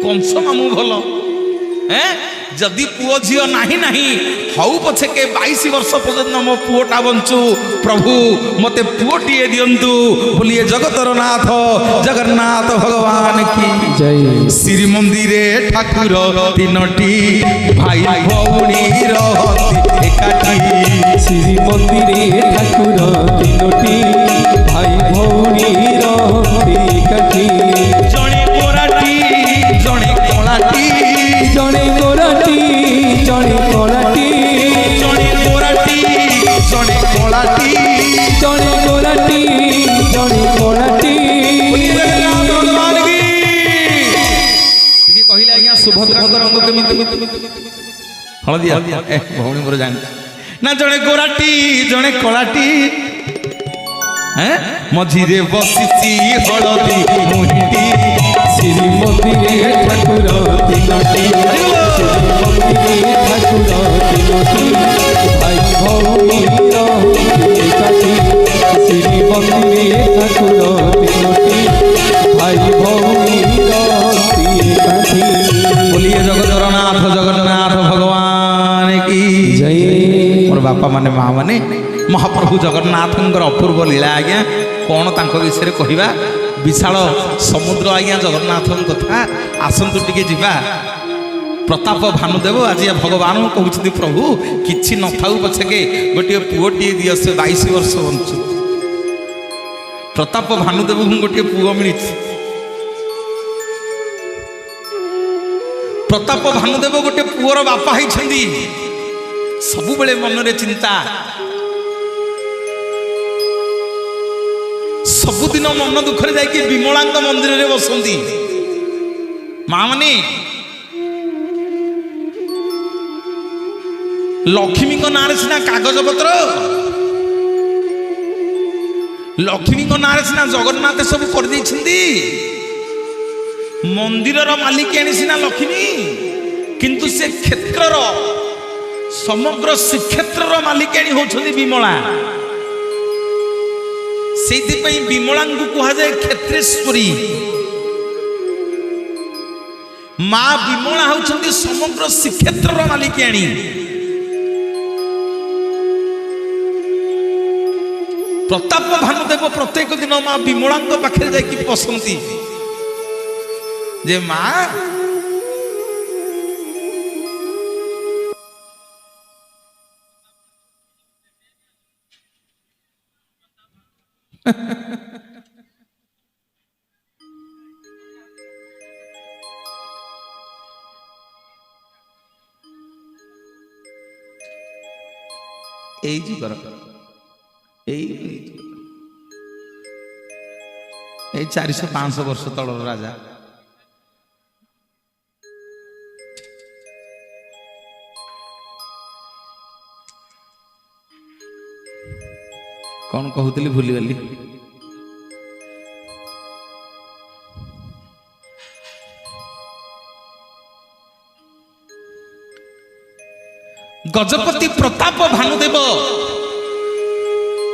कंस मामू भल जदि पुओ झियो नाही नाही हऊ पछे के 22 वर्ष पर्यंत मो पुओटा बंचु प्रभु मते पुओटिए दियंतु बोलिए जगतर नाथ जगन्नाथ भगवान की जय श्री मंदिरे ठाकुर तीनोटी भाई भौणी रहती ଏକାଠି ଶ୍ରୀମନ୍ଦିରେ ଠାକୁର ତିନୋଟି ଭାଇ ଭଉଣୀ ରହନ୍ତି ଏକାଠି ଜଣେ ଗୋରାଟି ଜଣେ କଳାଟି ଜଣେ ଗୋରାଟି ଜଣେ କଳାଟି ଜଣେ ଗୋରାଟି ଜଣେ କଳାଟି ଜଣେ ଗୋରାଟି ଜଣେ କଳାଟି ଟିକେ କହିଲେ ଆଜ୍ଞା ସୁଭଦ୍ରାଙ୍କ ରଙ୍ଗ କେମିତି ହଳଦିଆ ଭଉଣୀ ମୋର ଜାଣି ନା ଜଣେ ଗୋରାଟି ଜଣେ କଳାଟି ମଝିରେ ବସିଛି ହଳଦୀ ମୁହିଁଟି ଶ୍ରୀମନ୍ଦିରେ ଠାକୁର ତିନୋଟି ଶ୍ରୀମନ୍ଦିରେ ଠାକୁର ତିନୋଟି ଭାଇ ଭଉଣୀ ରହନ୍ତି ଏକାଠି ଶ୍ରୀମନ୍ଦିରେ ଠାକୁର ତିନୋଟି ଭାଇ ଭଉଣୀ ରହନ୍ତି ଏକାଠି बोलिए जगतरनाथ जगन्नाथ भगवान की जय मोर बापा माने माँ माने महाप्रभु जगन्नाथंकर अपूर्व लीला आज्ञा कौन तांको विषय कहवा विशाल समुद्र आज्ञा जगन्नाथ कथा आसतु टिके जिबा प्रताप भानुदेव आज भगवान कहते प्रभु किछि न थाउ पछके गोटे पुओटी दियो से 22 वर्ष बंचु प्रताप भानुदेव को गोटे पुओ मिली प्रताप भानुदेव गोटे पुअर बापा होती सबु बेले मनरे चिंता सबुदिन मन दुखरे जाकि विमला मंदिर में बसंती माँ माने लक्ष्मी ना सीना कागज पत्र लक्ष्मी ना सीना जगन्नाथ सब कर मंदिर मालिकाणी सीना लक्ष्मी किंतु से क्षेत्र समग्र श्रीक्षेत्र मालिकाणी होती विमला से विमला को कहा जाए क्षेत्रेश्वरी माँ विमला होती समग्र श्रीक्षेत्र मालिकाणी प्रताप भानुदेव प्रत्येक दिन माँ विमला पाखे जाकि पसंदी जे माँ এই 400-500 वर्ष तलर राजा कौन कहूली भूलीगली गजपति प्रताप भानुदेव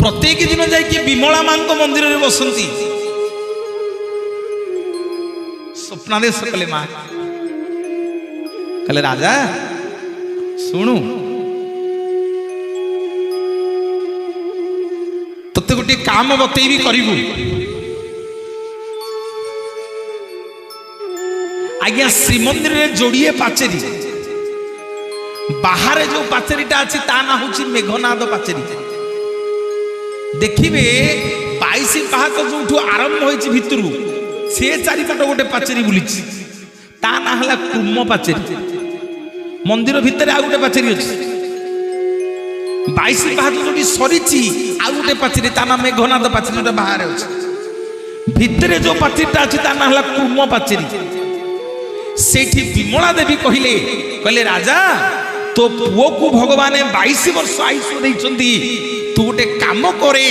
प्रत्येक दिन जाकि विमला मां मंदिर में बसंती स्वप्नादेश कले माँ कले राजा शुणु तोते गोटे काम बतैबी करू आज्ञा श्रीमंदिर में जोड़िए पाचेरी बाहर जो पाचेरीटा अच्छी ता ना हूँ मेघनाद पाचेरी देखिए 22 पाहाच जो आरंभ हो भितर से चारिपट गोटे पाचेरी बुली ता ना है कुर्म पाचेरी मंदिर भितर आ गोटे पाचेरी अच्छी 22 पाहाच जो सरी आ गोटे पाचेरी ता ना मेघनाद पाचेरी जो बाहर अच्छे भितर जो पाचेरीटा अच्छी ता ना है कुर्म पाचेरी सेठी विमला देवी कहले कहले राजा तो पुओ को भगवान 22 वर्ष आयुष देइछंती तू गोटे काम करे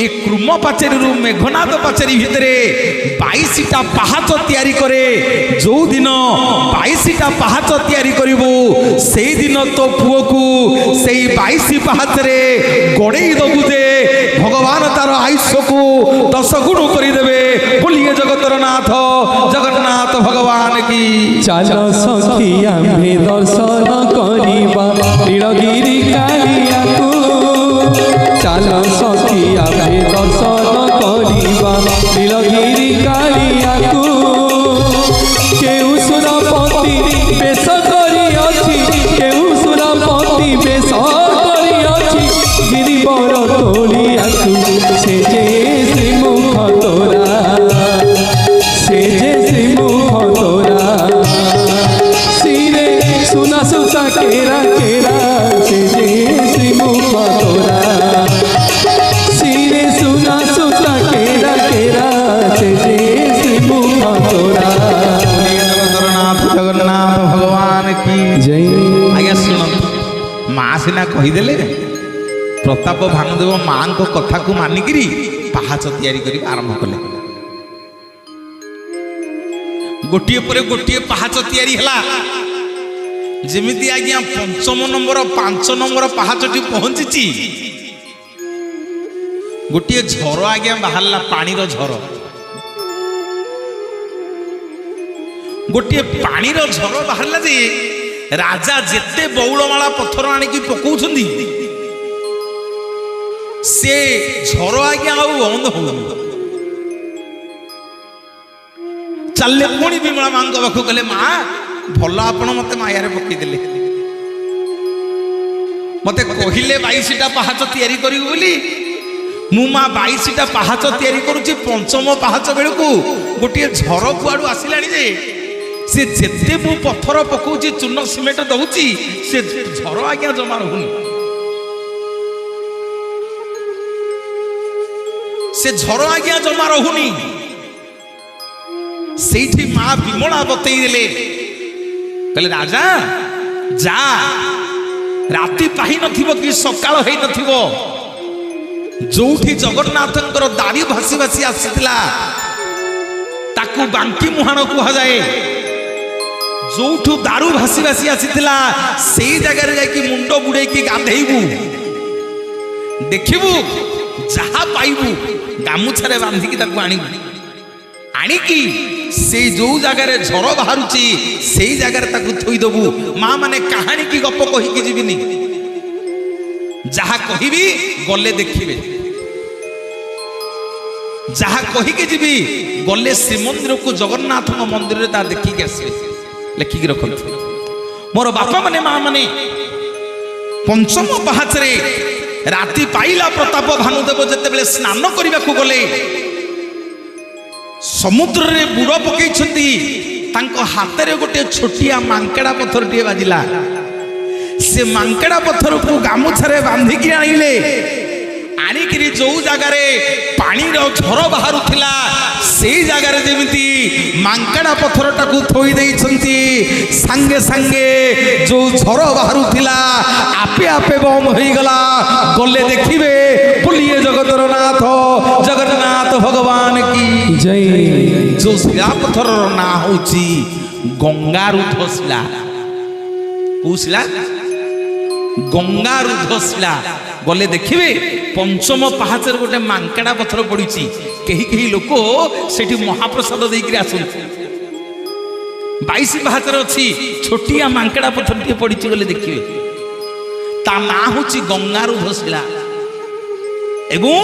ए क्रुम पाचेरी रु मेघनाद पाचेरी भितरे 22टा पहाच तैयारी करे जो दिन 22टा पहाच तैयारी करिवो से दिन तो पुओ को से 22 पहाच रे गड़े दबु जे भगवान तार आयुष को 10 गुण करि देबे बोलिए जगतर नाथ जगन्नाथ भगवान की चलो सखिया में दर्शन करिबा नीलगिरी कालिया को चलो सखिया में दर्शन करिबा नीलगिरी कालिया को केउ सुरपति बेश करी अछि केउ सुरपति बेश କର ତୋଳିଆକୁ ସେ ଯେ ଶ୍ରୀମୁଖ ତୋରା ସେ ଯେ ଶ୍ରୀମୁଖ ତୋରା ଶିରେ ସୁନା ସୁତା କେରା କେରା ସେ ଯେ ଶ୍ରୀମୁଖ ତୋରା ଶିରେ ସୁନା ସୁତା କେରା କେରା ସେ ଯେ ଶ୍ରୀମୁଖ ତୋରା। ଜଗନ୍ନାଥ ଜଗନ୍ନାଥ ଭଗବାନ କି ଜୟ। ଆଜ୍ଞା ଶୁଣନ୍ତୁ, ମା ସିନା କହିଦେଲେ, ପ୍ରତାପ ଭାନୁଦେବ ମାଙ୍କ କଥାକୁ ମାନିକିରି ପାହାଚ ତିଆରି କରିବା ଆରମ୍ଭ କଲେ। ଗୋଟିଏ ପରେ ଗୋଟିଏ ପାହାଚ ତିଆରି ହେଲା। ଯେମିତି ଆଜ୍ଞା 5 ନମ୍ବର ପାହାଚଟି ପହଞ୍ଚିଛି, ଗୋଟିଏ ଝର ଆଜ୍ଞା ବାହାରିଲା, ପାଣିର ଝର। ଗୋଟିଏ ପାଣିର ଝର ବାହାରିଲା ଯେ ରାଜା ଯେତେ ବଉଳମାଳା ପଥର ଆଣିକି ପକଉଛନ୍ତି ସେ ଝର ଆଜ୍ଞା ଆଉ ବନ୍ଦ ହଉନି। ଚାଲିଲେ ପୁଣି ବିମଳା ମାଙ୍କ ପାଖକୁ କହିଲେ, ମା ଭଲ ଆପଣ ମତେ ମାୟାରେ ପକେଇଦେଲେ, ମତେ କହିଲେ 22ଟା ପାହାଚ ତିଆରି କରିବୁ ବୋଲି। ମୁଁ ମା 22ଟା ପାହାଚ ତିଆରି କରୁଛି, 5ମ ପାହାଚ ବେଳକୁ ଗୋଟିଏ ଝର କୁଆଡୁ ଆସିଲାଣି ଯେ ସେ ଯେତେ ମୁଁ ପଥର ପକଉଛି, ଚୂନ ସିମେଣ୍ଟ ଦଉଛି, ସେ ଝର ଆଜ୍ଞା ଜମା ରହୁନି। ସେ ଝର ଆଜ୍ଞା ଜମା ରହୁନି। ସେଇଠି ମା ବିମଳା ବତେଇ ଦେଲେ, କହିଲେ ରାଜା ଯା, ରାତି ପାହି ନଥିବ କି ସକାଳ ହେଇ ନଥିବ, ଯୋଉଠି ଜଗନ୍ନାଥଙ୍କର ଦାଢ଼ି ଭାସି ଭାସି ଆସିଥିଲା ତାକୁ ବାଙ୍କି ମୁହାଣ କୁହାଯାଏ। ଯୋଉଠୁ ଦାରୁ ଭାସି ଭାସି ଆସିଥିଲା ସେଇ ଜାଗାରେ ଯାଇକି ମୁଣ୍ଡ ବୁଡେଇକି ଗାଧେଇବୁ, ଦେଖିବୁ ଯାହା ପାଇବୁ ଗାମୁଛାରେ ବାନ୍ଧିକି ତାକୁ ଆଣିବୁ। ଆଣିକି ସେଇ ଯୋଉ ଜାଗାରେ ଝର ବାହାରୁଛି ସେଇ ଜାଗାରେ ତାକୁ ଥୋଇଦବୁ। ମା ମାନେ କାହାଣୀ କି ଗପ କହିକି ଯିବିନି, ଯାହା କହିବି ଗଲେ ଦେଖିବେ, ଯାହା କହିକି ଯିବି ଗଲେ ଶ୍ରୀମନ୍ଦିରକୁ, ଜଗନ୍ନାଥଙ୍କ ମନ୍ଦିରରେ ତା ଦେଖିକି ଆସିବେ। ଲେଖିକି ରଖନ୍ତୁ ମୋର ବାପା ମାନେ, ମା ମାନେ। 5ମ ପାହାଚରେ ରାତି ପାଇଲା, ପ୍ରତାପ ଭାନୁଦେବ ଯେତେବେଳେ ସ୍ନାନ କରିବାକୁ ଗଲେ, ସମୁଦ୍ରରେ ବୁଡ଼ ପକେଇଛନ୍ତି, ତାଙ୍କ ହାତରେ ଗୋଟିଏ ଛୋଟିଆ ମାଙ୍କଡା ପଥରଟିଏ ବାଜିଲା। ସେ ମାଙ୍କଡା ପଥରକୁ ଗାମୁଛାରେ ବାନ୍ଧିକି ଆଣିଲେ। ଆଣିକିରି ଯୋଉ ଜାଗାରେ ପାଣିର ଝର ବାହାରୁଥିଲା ସେଇ ଜାଗାରେ ଯେମିତି ମାଙ୍କଡା ପଥରଟାକୁ ଥୋଇ ଦେଇଛନ୍ତି, ସାଙ୍ଗେ ସାଙ୍ଗେ ଯୋଉ ଝର ବାହାରୁଥିଲା ଆପେ ଆପେ ବନ୍ଦ ହେଇଗଲା। ଗଲେ ଦେଖିବେ, ବୁଲିଏ ଜଗତର ନାଥ ଜଗନ୍ନାଥ ଭଗବାନ କି ଜୟ। ଯୋଉ ଶିଳା ପଥରର ନାଁ ହଉଛି ଗଙ୍ଗାରୁଧ ଶିଳା। କୋଉ ଶିଳା? ଗଙ୍ଗାରୁଧ ଶିଳା। ଗଲେ ଦେଖିବେ 5ମ ପାହାଚରେ ଗୋଟେ ମାଙ୍କଡା ପଥର ପଡିଛି। କେହି କେହି ଲୋକ ସେଠି ମହାପ୍ରସାଦ ଦେଇକିରି ଆସନ୍ତି। 22 ପାହାଚରେ ଅଛି, ଛୋଟିଆ ମାଙ୍କଡା ପଥରଟିଏ ପଡିଛି, ଗଲେ ଦେଖିବେ। ତା ନାଁ ହଉଛି ଗଙ୍ଗାରୁଧ ଶିଳା। ଏବଂ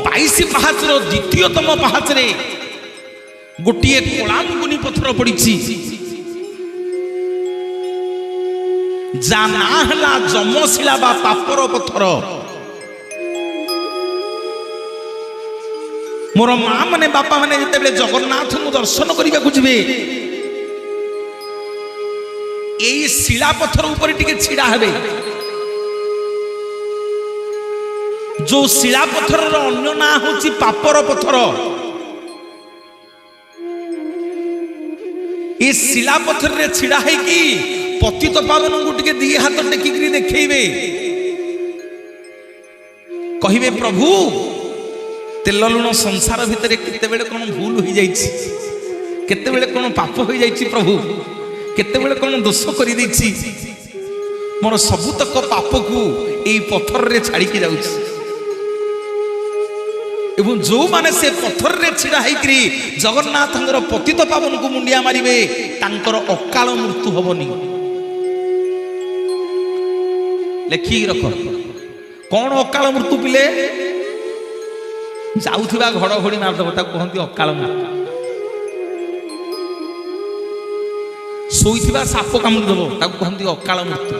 22 ପାହାଚର 2ୟତମ ପାହାଚରେ ଗୋଟିଏ କଳାଙ୍ଗୁନି ପଥର ପଡିଛି, ଯା ନାଁ ହେଲା ଯମଶିଳା ବା ପାପର ପଥର। ମୋର ମା ମାନେ, ବାପା ମାନେ ଯେତେବେଳେ ଜଗନ୍ନାଥଙ୍କୁ ଦର୍ଶନ କରିବାକୁ ଯିବେ, ଏଇ ଶିଳା ପଥର ଉପରେ ଟିକେ ଛିଡା ହେବେ। ଯୋଉ ଶିଳା ପଥରର ଅନ୍ୟ ନାଁ ହଉଛି ପାପର ପଥର। ଏ ଶିଳା ପଥରରେ ଛିଡା ହେଇକି ପତିତ ପାବନଙ୍କୁ ଟିକେ 2 ହାତ ଟେକିକିରି ଦେଖେଇବେ, କହିବେ ପ୍ରଭୁ ତେଲ ଲୁଣ ସଂସାର ଭିତରେ କେତେବେଳେ କଣ ଭୁଲ ହୋଇଯାଇଛି, କେତେବେଳେ କଣ ପାପ ହୋଇଯାଇଛି ପ୍ରଭୁ, କେତେବେଳେ କଣ ଦୋଷ କରିଦେଇଛି, ମୋର ସବୁତକ ପାପକୁ ଏଇ ପଥରରେ ଛାଡ଼ିକି ଯାଉଛି। ଏବଂ ଯୋଉମାନେ ସେ ପଥରରେ ଛିଡ଼ା ହେଇକିରି ଜଗନ୍ନାଥଙ୍କର ପତିତ ପାବନକୁ ମୁଣ୍ଡିଆ ମାରିବେ, ତାଙ୍କର ଅକାଳ ମୃତ୍ୟୁ ହବନି। ଲେଖିକି ରଖ, କଣ ଅକାଳ ମୃତ୍ୟୁ ପିଲେ? ଯାଉଥିବା ଘଡଘଡି ମାରିଦବ, ତାକୁ କହନ୍ତି ଅକାଳ ମୃତ୍ୟୁ। ଶୋଇଥିବା ସାପ କାମୁଡି ଦବ, ତାକୁ କହନ୍ତି ଅକାଳ ମୃତ୍ୟୁ।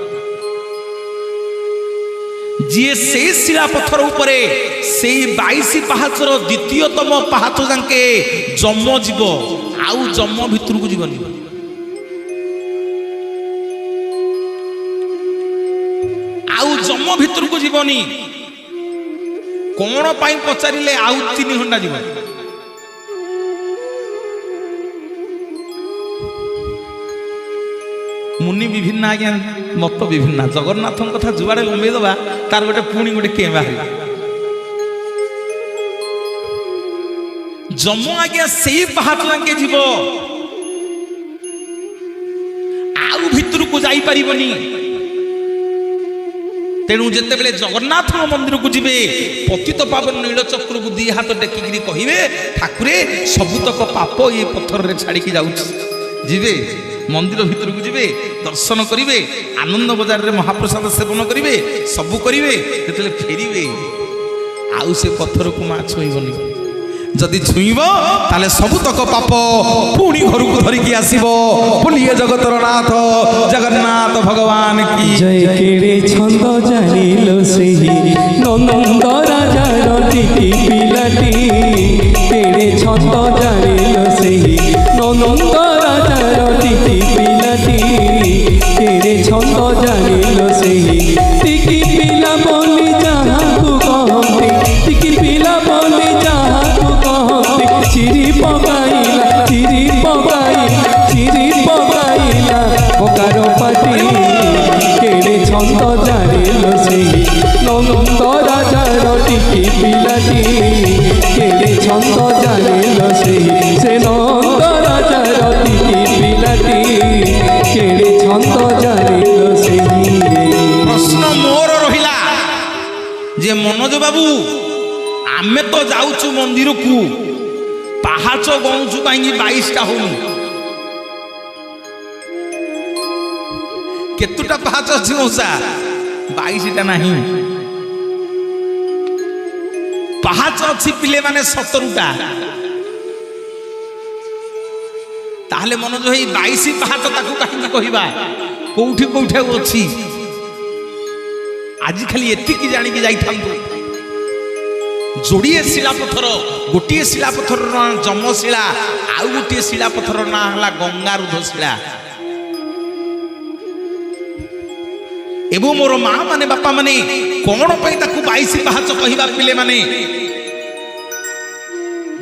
ଯିଏ ସେଇ ଶିଳା ପଥର ଉପରେ ସେଇ 22 ପାହାଚର ଦ୍ୱିତୀୟତମ ପାହାଚ ଯାକେ ଯମ ଯିବ, ଆଉ ଯମ ଭିତରକୁ ଯିବନି। ଆଉ ଯମ ଭିତରକୁ ଯିବନି। କଣ ପାଇଁ ପଚାରିଲେ ଆଉ 3 ଘଣ୍ଟା ଯିବ। ମୁନି ବିଭିନ୍ନ ଆଜ୍ଞା ମତ ବିଭିନ୍ନ। ଜଗନ୍ନାଥଙ୍କ କଥା ଯୁଆଡେ ଲମ୍ବେଇ ଦେବା ତାର ଗୋଟେ ପୁଣି ଗୋଟେ କେ ବାହାରିବ। ଯମ ଆଜ୍ଞା ସେଇ ପାହାଚ ଯାକେ ଯିବ, ଆଉ ଭିତରକୁ ଯାଇପାରିବନି। ତେଣୁ ଯେତେବେଳେ ଜଗନ୍ନାଥଙ୍କ ମନ୍ଦିରକୁ ଯିବେ, ପତିତ ପାବନ ନୀଳଚକ୍ରକୁ 2 ହାତ ଟେକିକିରି କହିବେ, ଠାକୁରେ ସବୁତକ ପାପ ଏ ପଥରରେ ଛାଡ଼ିକି ଯାଉଛି। ଯିବେ ମନ୍ଦିର ଭିତରକୁ ଯିବେ, ଦର୍ଶନ କରିବେ, ଆନନ୍ଦ ବଜାରରେ ମହାପ୍ରସାଦ ସେବନ କରିବେ, ସବୁ କରିବେ। ଯେତେବେଳେ ଫେରିବେ ଆଉ ସେ ପଥରକୁ ମା ଛୁଇଁବନି। ଯଦି ଛୁଇଁବ ତାହେଲେ ସବୁତକ ପାପ ପୁଣି ଘରକୁ ଧରିକି ଆସିବ। ବୋଲିଏ ଜଗତର ନାଥ ଜଗନ୍ନାଥ ଭଗବାନ କି ଜୟ। କେଡ଼େ ଛନ୍ଦ ଜାଣିଲ ସେହି ନନ୍ଦ ରାଜାର ଟିକି ପିଲାଟି, କେଡ଼େ ଛନ୍ଦ ଜାଣିଲ ସେହି ନନ୍ଦ ରାଜାର ଟିକି ପିଲାଟି, କେଡ଼େ ଛନ୍ଦ ଜାଣିଲ ସେହି ଟିକି ପିଲା ବୋଲି ଯାହାକୁ କହନ୍ତି, ଟିକି ପିଲା ବୋଲି ଯାହାକୁ କହନ୍ତି। ଚିରି ପକାଇଲା, ଚିରି ପକାଇଲା, ଚିରି ପକାଇଲା ପକାର ପାଟି, କେଡ଼େ ଛନ୍ଦ ଜାଣିଲ ସେହି ନନ୍ଦ ରାଜାର ଟିକି ପିଲାଟି, କେଡ଼େ ଛନ୍ଦ ଜାଣିଲ ସେହି ସେ ନନ୍ଦ ରାଜାର ଟିକି ପିଲାଟି, କେଡ଼େ ଛନ୍ଦ ଜାଣିଲ ସେହି। ପ୍ରଶ୍ନ ମୋର ରହିଲା ଯେ ମନୋଜ ବାବୁ, ଆମେ ତ ଯାଉଛୁ ମନ୍ଦିରକୁ, ପାହାଚ ଗଣୁଛୁ କାହିଁକି 22ଟା ହଉନି? କେତେଟା ପାହାଚ ଅଛି ମଉସା? 22ଟା ନାହିଁ। ପାହାଚ ଅଛି ପିଲେମାନେ 17ଟା। ତାହେଲେ ମନୋଜ ଭାଇ 22 ପାହାଚ ତାକୁ କାହିଁକି କହିବା? କୋଉଠି କୋଉଠି ଆଉ ଅଛି? ଆଜି ଖାଲି ଏତିକି ଜାଣିକି ଯାଇଥାନ୍ତୁ। ଯୋଡ଼ିଏ ଶିଳାପଥର, ଗୋଟିଏ ଶିଳାପଥର ନାଁ ଯମଶିଳା, ଆଉ ଗୋଟିଏ ଶିଳାପଥର ନାଁ ହେଲା ଗଙ୍ଗାରୁଧ ଶିଳା। ଏବଂ ମୋର ମା ମାନେ ବାପା ମାନେ କଣ ପାଇଁ ତାକୁ 22 ପାହାଚ କହିବା? ପିଲେମାନେ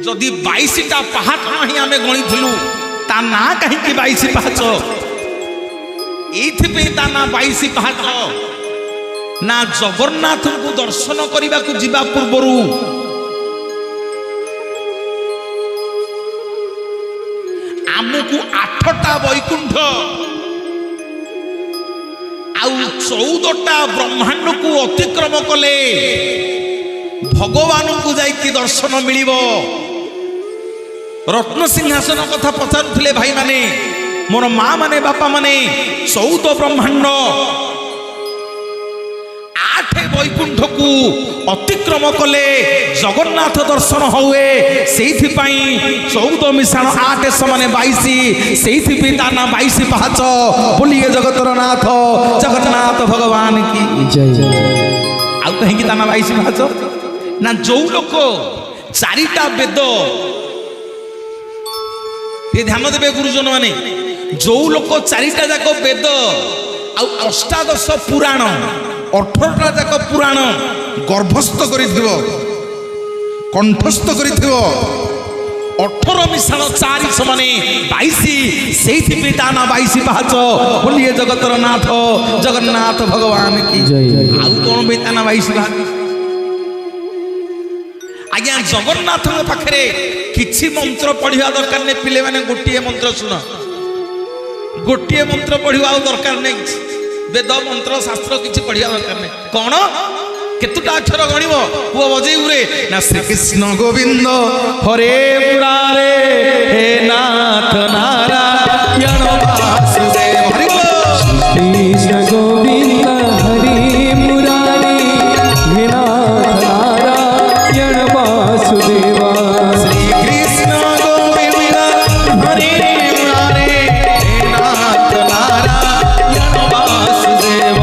ଯଦି 22ଟା ପାହାଚ ହିଁ ଆମେ ଗଣିଥିଲୁ, ତା ନାଁ କାହିଁକି 22 ପାହାଚ? ଏଇଥିପାଇଁ ତା ନାଁ 22 ପାହାଚ ନା, ଜଗନ୍ନାଥଙ୍କୁ ଦର୍ଶନ କରିବାକୁ ଯିବା ପୂର୍ବରୁ ଆମକୁ 8ଟା ବୈକୁଣ୍ଠ ଆଉ 14ଟା ବ୍ରହ୍ମାଣ୍ଡକୁ ଅତିକ୍ରମ କଲେ ଭଗବାନଙ୍କୁ ଯାଇକି ଦର୍ଶନ ମିଳିବ। ରତ୍ନସିଂହାସନ କଥା ପଚାରୁଥିଲେ ଭାଇମାନେ, ମୋର ମା ମାନେ ବାପା ମାନେ। 14 ବ୍ରହ୍ମାଣ୍ଡ, 8 ବୈକୁଣ୍ଠକୁ ଅତିକ୍ରମ କଲେ ଜଗନ୍ନାଥ ଦର୍ଶନ ହୁଏ। ସେଇଥିପାଇଁ 14 ମିଶାଣ 8 ସମାନେ 22। ସେଇଥିପାଇଁ ତା ନାଁ 22 ପାହାଚ। ବୋଲିଏ ଜଗତର ନାଥ ଜଗନ୍ନାଥ ଭଗବାନ କି ଜୟ। ଆଉ କାହିଁକି ତା ନାଁ 22 ପାହାଚ? ନା, ଯୋଉ ଲୋକ 4ଟା ବେଦ, ଟିକେ ଧ୍ୟାନ ଦେବେ ଗୁରୁଜନ ମାନେ, ଯୋଉ ଲୋକ 4ଟା ଯାକ ବେଦ ଆଉ 18 ପୁରାଣ, 18ଟା ଯାକ ପୁରାଣ ଗର୍ଭସ୍ଥ କରିଥିବ, କଣ୍ଠସ୍ଥ କରିଥିବ, 18 ମିଶାଣ 4 ସମାନେ 22। ସେଇଥିପାଇଁ ତା ନାଁ 22 ପାହାଚ। ବୋଲିଏ ଜଗତର ନାଥ ଜଗନ୍ନାଥ ଭଗବାନ କି ଜୟ। ଆଉ କଣ ପାଇଁ ତା ନାଁ 22 ପାହାଚ? ଆଜ୍ଞା, ଜଗନ୍ନାଥଙ୍କ ପାଖରେ କିଛି ମନ୍ତ୍ର ପଢିବା ଦରକାର ନାହିଁ। ପିଲେମାନେ ଗୋଟିଏ ମନ୍ତ୍ର ଶୁଣ, ଗୋଟିଏ ମନ୍ତ୍ର ପଢିବା ଆଉ ଦରକାର ନାହିଁ। ବେଦ ମନ୍ତ୍ର ଶାସ୍ତ୍ର କିଛି ପଢିବା ଦରକାର ନାହିଁ। କଣ କେତେଟା ଅକ୍ଷର ଗଣିବ? ପୁଅ ବଜେଇବୁରେ ନା, ଶ୍ରୀକୃଷ୍ଣ ଗୋବିନ୍ଦ ହରେ ମୁରାରେ ହେ ନାଥ ନାରାୟଣ ବାସୁଦେବ। ହରି ବୋଲ। କୃଷ୍ଣ ଗୋବିନ୍ଦ ହରି ମୁରାରେ ହେ ନାଥ ନାରାୟଣ ବାସୁଦେବ। ଶ୍ରୀକୃଷ୍ଣ ଗୋବିନ୍ଦ ହରେ ମୁରାରେ ହେ ନାଥ ନାରାୟଣ ବାସୁଦେବ।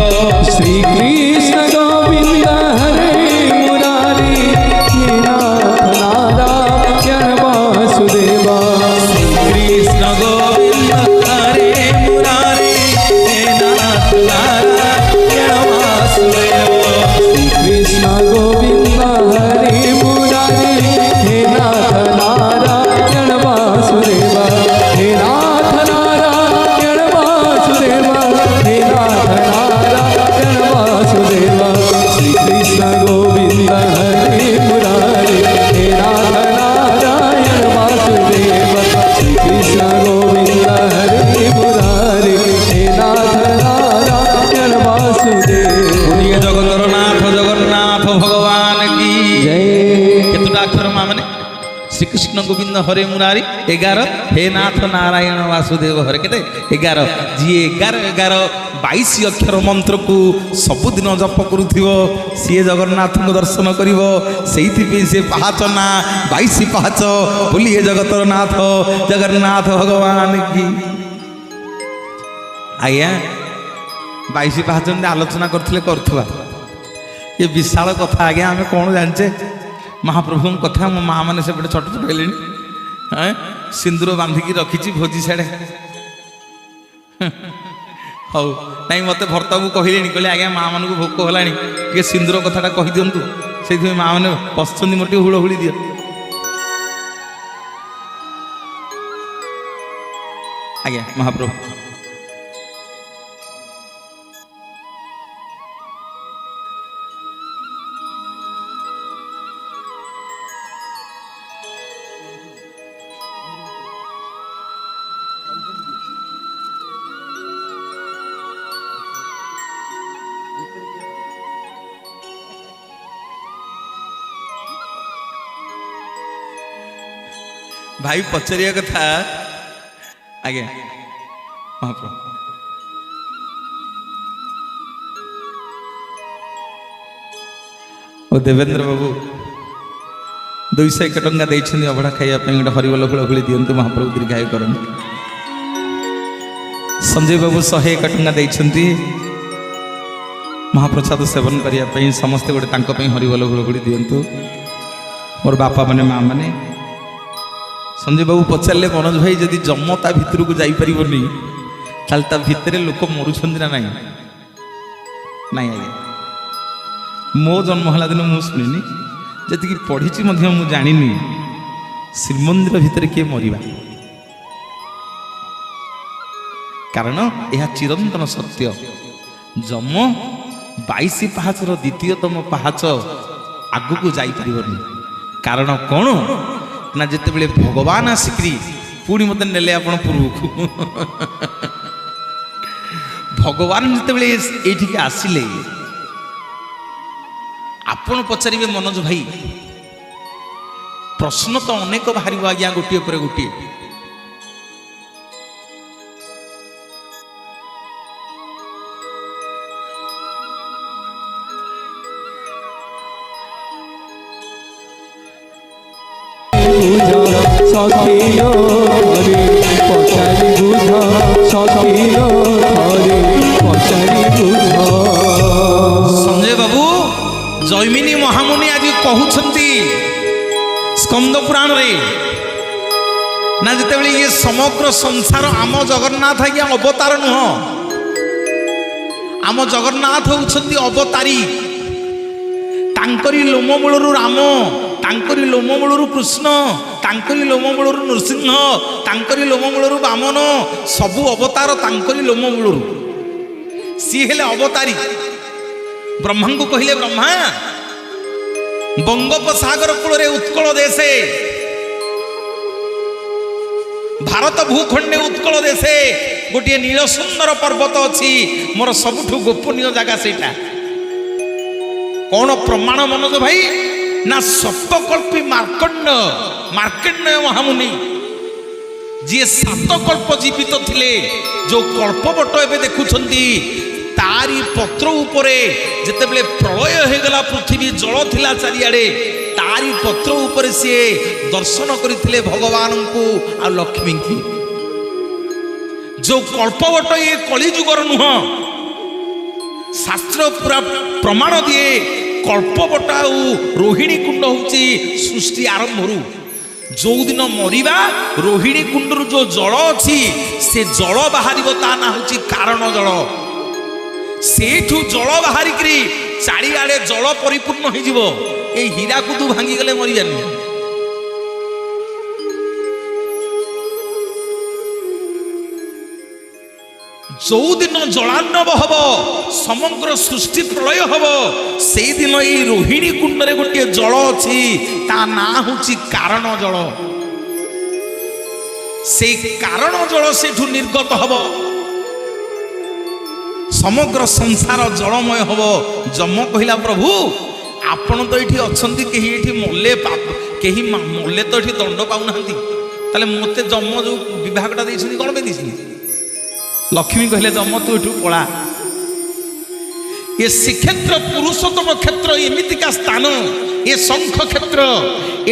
ଶ୍ରୀକୃଷ୍ଣ ଗୋବିନ୍ଦ শ্রীকৃষ্ণ গোবিন্দ হরে মুরারি 11 হে নাথ নারায়ণ বাসুদেব হরে কেতে 11 ଯିଏ 11 22 ଅକ୍ଷର ମନ୍ତ୍ରକୁ ସବୁଦିନ ଜପ କରୁଥିବ ସିଏ ଜଗନ୍ନାଥଙ୍କ ଦର୍ଶନ କରିବ। ସେଇଥିପାଇଁ ସେ ପାହାଚ ନା 22 ପାହାଚ ବୋଲି ଏ ଜଗତର ନାଥ ଜଗନ୍ନାଥ ଭଗବାନ କି। ଆଜ୍ଞା 22 ପାହାଚ ଏମିତି ଆଲୋଚନା କରିଥିଲେ କରୁଥିବା ଏ ବିଶାଳ କଥା ଆଜ୍ଞା ଆମେ କ'ଣ ଜାଣିଛେ ମହାପ୍ରଭୁଙ୍କ କଥା। ମୋ ମା ମାନେ ସେପଟେ ଛଟପଟ ହେଲେଣି ସିନ୍ଦୁର ବାନ୍ଧିକି ରଖିଛି ଭୋଜି ଛାଡ଼େ ହଉ ନାଇଁ ମୋତେ ଭର୍ତ୍ତାକୁ କହିଲେଣି କହିଲେ ଆଜ୍ଞା ମା ମାନଙ୍କୁ ଭୋକ ହେଲାଣି ଟିକେ ସିନ୍ଦୁର କଥାଟା କହିଦିଅନ୍ତୁ। ସେଇଥିପାଇଁ ମା ମାନେ ବସୁଛନ୍ତି ମୋର ଟିକେ ହୁଳହୁଳି ଦିଅ। ଆଜ୍ଞା ମହାପ୍ରଭୁ ଭାଇ ପଚାରିବା କଥା ଆଜ୍ଞା ମହାପ୍ରଭୁ ଓ ଦେବେନ୍ଦ୍ର ବାବୁ 201 ଟଙ୍କା ଦେଇଛନ୍ତି ଅଭଡ଼ା ଖାଇବା ପାଇଁ ଗୋଟେ ହରିବୋଲ ହୁଳହୁଳି ଦିଅନ୍ତୁ ମହାପ୍ରଭୁ ଦୀର୍ଘାୟୁ କରନ୍ତୁ। ସଞ୍ଜୟ ବାବୁ 101 ଟଙ୍କା ଦେଇଛନ୍ତି ମହାପ୍ରସାଦ ସେବନ କରିବା ପାଇଁ ସମସ୍ତେ ଗୋଟେ ତାଙ୍କ ପାଇଁ ହରିବୋଲ ହୁଳହୁଳି ଦିଅନ୍ତୁ ମୋର ବାପା ମାନେ ମା ମାନେ। ସଞ୍ଜୟ ବାବୁ ପଚାରିଲେ ମନୋଜ ଭାଇ ଯଦି ଯମ ତା ଭିତରକୁ ଯାଇପାରିବନି ତାହେଲେ ତା ଭିତରେ ଲୋକ ମରୁଛନ୍ତି ନା ନାହିଁ? ନାଇଁ ଆଜ୍ଞା ମୋ ଜନ୍ମ ହେଲା ଦିନ ମୁଁ ଶୁଣିନି ଯେତିକି ପଢ଼ିଛି ମଧ୍ୟ ମୁଁ ଜାଣିନି ଶ୍ରୀମନ୍ଦିର ଭିତରେ କିଏ ମରିବା। କାରଣ ଏହା ଚିରନ୍ତନ ସତ୍ୟ। ଯମ 22 ପାହାଚର ଦ୍ୱିତୀୟତମ ପାହାଚ ଆଗକୁ ଯାଇପାରିବନି। କାରଣ କ'ଣ ନା ଯେତେବେଳେ ଭଗବାନ ଆସିକିରି ପୁଣି ମୋତେ ନେଲେ ଆପଣ ପୂର୍ବକୁ ଭଗବାନ ଯେତେବେଳେ ଏଇଠିକି ଆସିଲେ ଆପଣ ପଚାରିବେ ମନୋଜ ଭାଇ ପ୍ରଶ୍ନ ତ ଅନେକ ବାହାରିବ ଆଜ୍ଞା ଗୋଟିଏ ପରେ ଗୋଟିଏ। ସଖିଲୋ ହରେ ପଚାରି ବୁଝ ସଖିଲୋ ହରେ ପଚାରି ବୁଝ। ସଞ୍ଜୟ ବାବୁ ଜୈମିନୀ ମହାମୁନି ଆଜି କହୁଛନ୍ତି ସ୍କନ୍ଦ ପୁରାଣରେ ନା ଯେତେବେଳେ ଇଏ ସମଗ୍ର ସଂସାର ଆମ ଜଗନ୍ନାଥ ଆଜ୍ଞା ଅବତାର ନୁହଁ, ଆମ ଜଗନ୍ନାଥ ହେଉଛନ୍ତି ଅବତାରୀ। ତାଙ୍କରି ଲୋମମୂଳରୁ ରାମ, ତାଙ୍କରି ଲୋମମୂଳରୁ କୃଷ୍ଣ, ତାଙ୍କରି ଲୋମମୂଳରୁ ନୃସିଂହ, ତାଙ୍କରି ଲୋମମୂଳରୁ ବାମନ, ସବୁ ଅବତାର ତାଙ୍କରି ଲୋମମୂଳରୁ। ସିଏ ହେଲେ ଅବତାରୀ। ବ୍ରହ୍ମାଙ୍କୁ କହିଲେ ବ୍ରହ୍ମା ବଙ୍ଗୋପସାଗର କୂଳରେ ଉତ୍କଳ ଦେଶେ ଭାରତ ଭୂଖଣ୍ଡେ ଉତ୍କଳ ଦେଶେ ଗୋଟିଏ ନୀଳ ସୁନ୍ଦର ପର୍ବତ ଅଛି, ମୋର ସବୁଠୁ ଗୋପନୀୟ ଜାଗା ସେଇଟା। କଣ ପ୍ରମାଣ ମନୋଜ ଭାଇ? ନା ସପ୍ତକଳ୍ପୀ ମାର୍କଣ୍ଡେୟ ମହାମୁନି ଯିଏ 7 କଳ୍ପ ଜୀବିତ ଥିଲେ, ଯୋଉ କଳ୍ପବଟ ଏବେ ଦେଖୁଛନ୍ତି ତାରି ପତ୍ର ଉପରେ ଯେତେବେଳେ ପ୍ରଳୟ ହେଇଗଲା ପୃଥିବୀ ଜଳ ଥିଲା ଚାରିଆଡ଼େ, ତାରି ପତ୍ର ଉପରେ ସିଏ ଦର୍ଶନ କରିଥିଲେ ଭଗବାନଙ୍କୁ ଆଉ ଲକ୍ଷ୍ମୀଙ୍କୁ। ଯୋଉ କଳ୍ପବଟ ଏ କଳିଯୁଗର ନୁହଁ, ଶାସ୍ତ୍ର ପୁରା ପ୍ରମାଣ ଦିଏ କଳ୍ପବଟ ଆଉ ରୋହିଣୀ କୁଣ୍ଡ ହେଉଛି ସୃଷ୍ଟି ଆରମ୍ଭରୁ। ଯୋଉଦିନ ମରିବା ରୋହିଣୀ କୁଣ୍ଡରୁ ଯୋଉ ଜଳ ଅଛି ସେ ଜଳ ବାହାରିବ, ତା ନାଁ ହେଉଛି କାରଣ ଜଳ। ସେଇଠୁ ଜଳ ବାହାରିକିରି ଚାରିଆଡ଼େ ଜଳ ପରିପୂର୍ଣ୍ଣ ହେଇଯିବ। ଏଇ ହୀରାକୁଦୁ ଭାଙ୍ଗିଗଲେ ମରିଯାନି। ଯୋଉଦିନ ଜଳାର୍ଣ୍ଣବ ହବ, ସମଗ୍ର ସୃଷ୍ଟି ପ୍ରଳୟ ହବ, ସେଇଦିନ ଏଇ ରୋହିଣୀ କୁଣ୍ଡରେ ଗୋଟିଏ ଜଳ ଅଛି, ତା ନାଁ ହେଉଛି କାରଣ ଜଳ। ସେଇ କାରଣ ଜଳ ସେଇଠୁ ନିର୍ଗତ ହବ, ସମଗ୍ର ସଂସାର ଜଳମୟ ହବ। ଯମ କହିଲା ପ୍ରଭୁ ଆପଣ ତ ଏଠି ଅଛନ୍ତି, କେହି ଏଠି ମଲେ କେହି ମଲେ ତ ଏଠି ଦଣ୍ଡ ପାଉନାହାନ୍ତି, ତାହେଲେ ମୋତେ ଯମ ଯେଉଁ ବିଭାଗଟା ଦେଇଛନ୍ତି କ'ଣ ପାଇଁ ଦେଇଛନ୍ତି? ଲକ୍ଷ୍ମୀ କହିଲେ ଯମ ତୁ ଏଠୁ ପଳା। ଏ ଶ୍ରୀକ୍ଷେତ୍ର ପୁରୁଷୋତ୍ତମ କ୍ଷେତ୍ର ଏମିତିକା ସ୍ଥାନ, ଏ ଶଙ୍ଖ କ୍ଷେତ୍ର,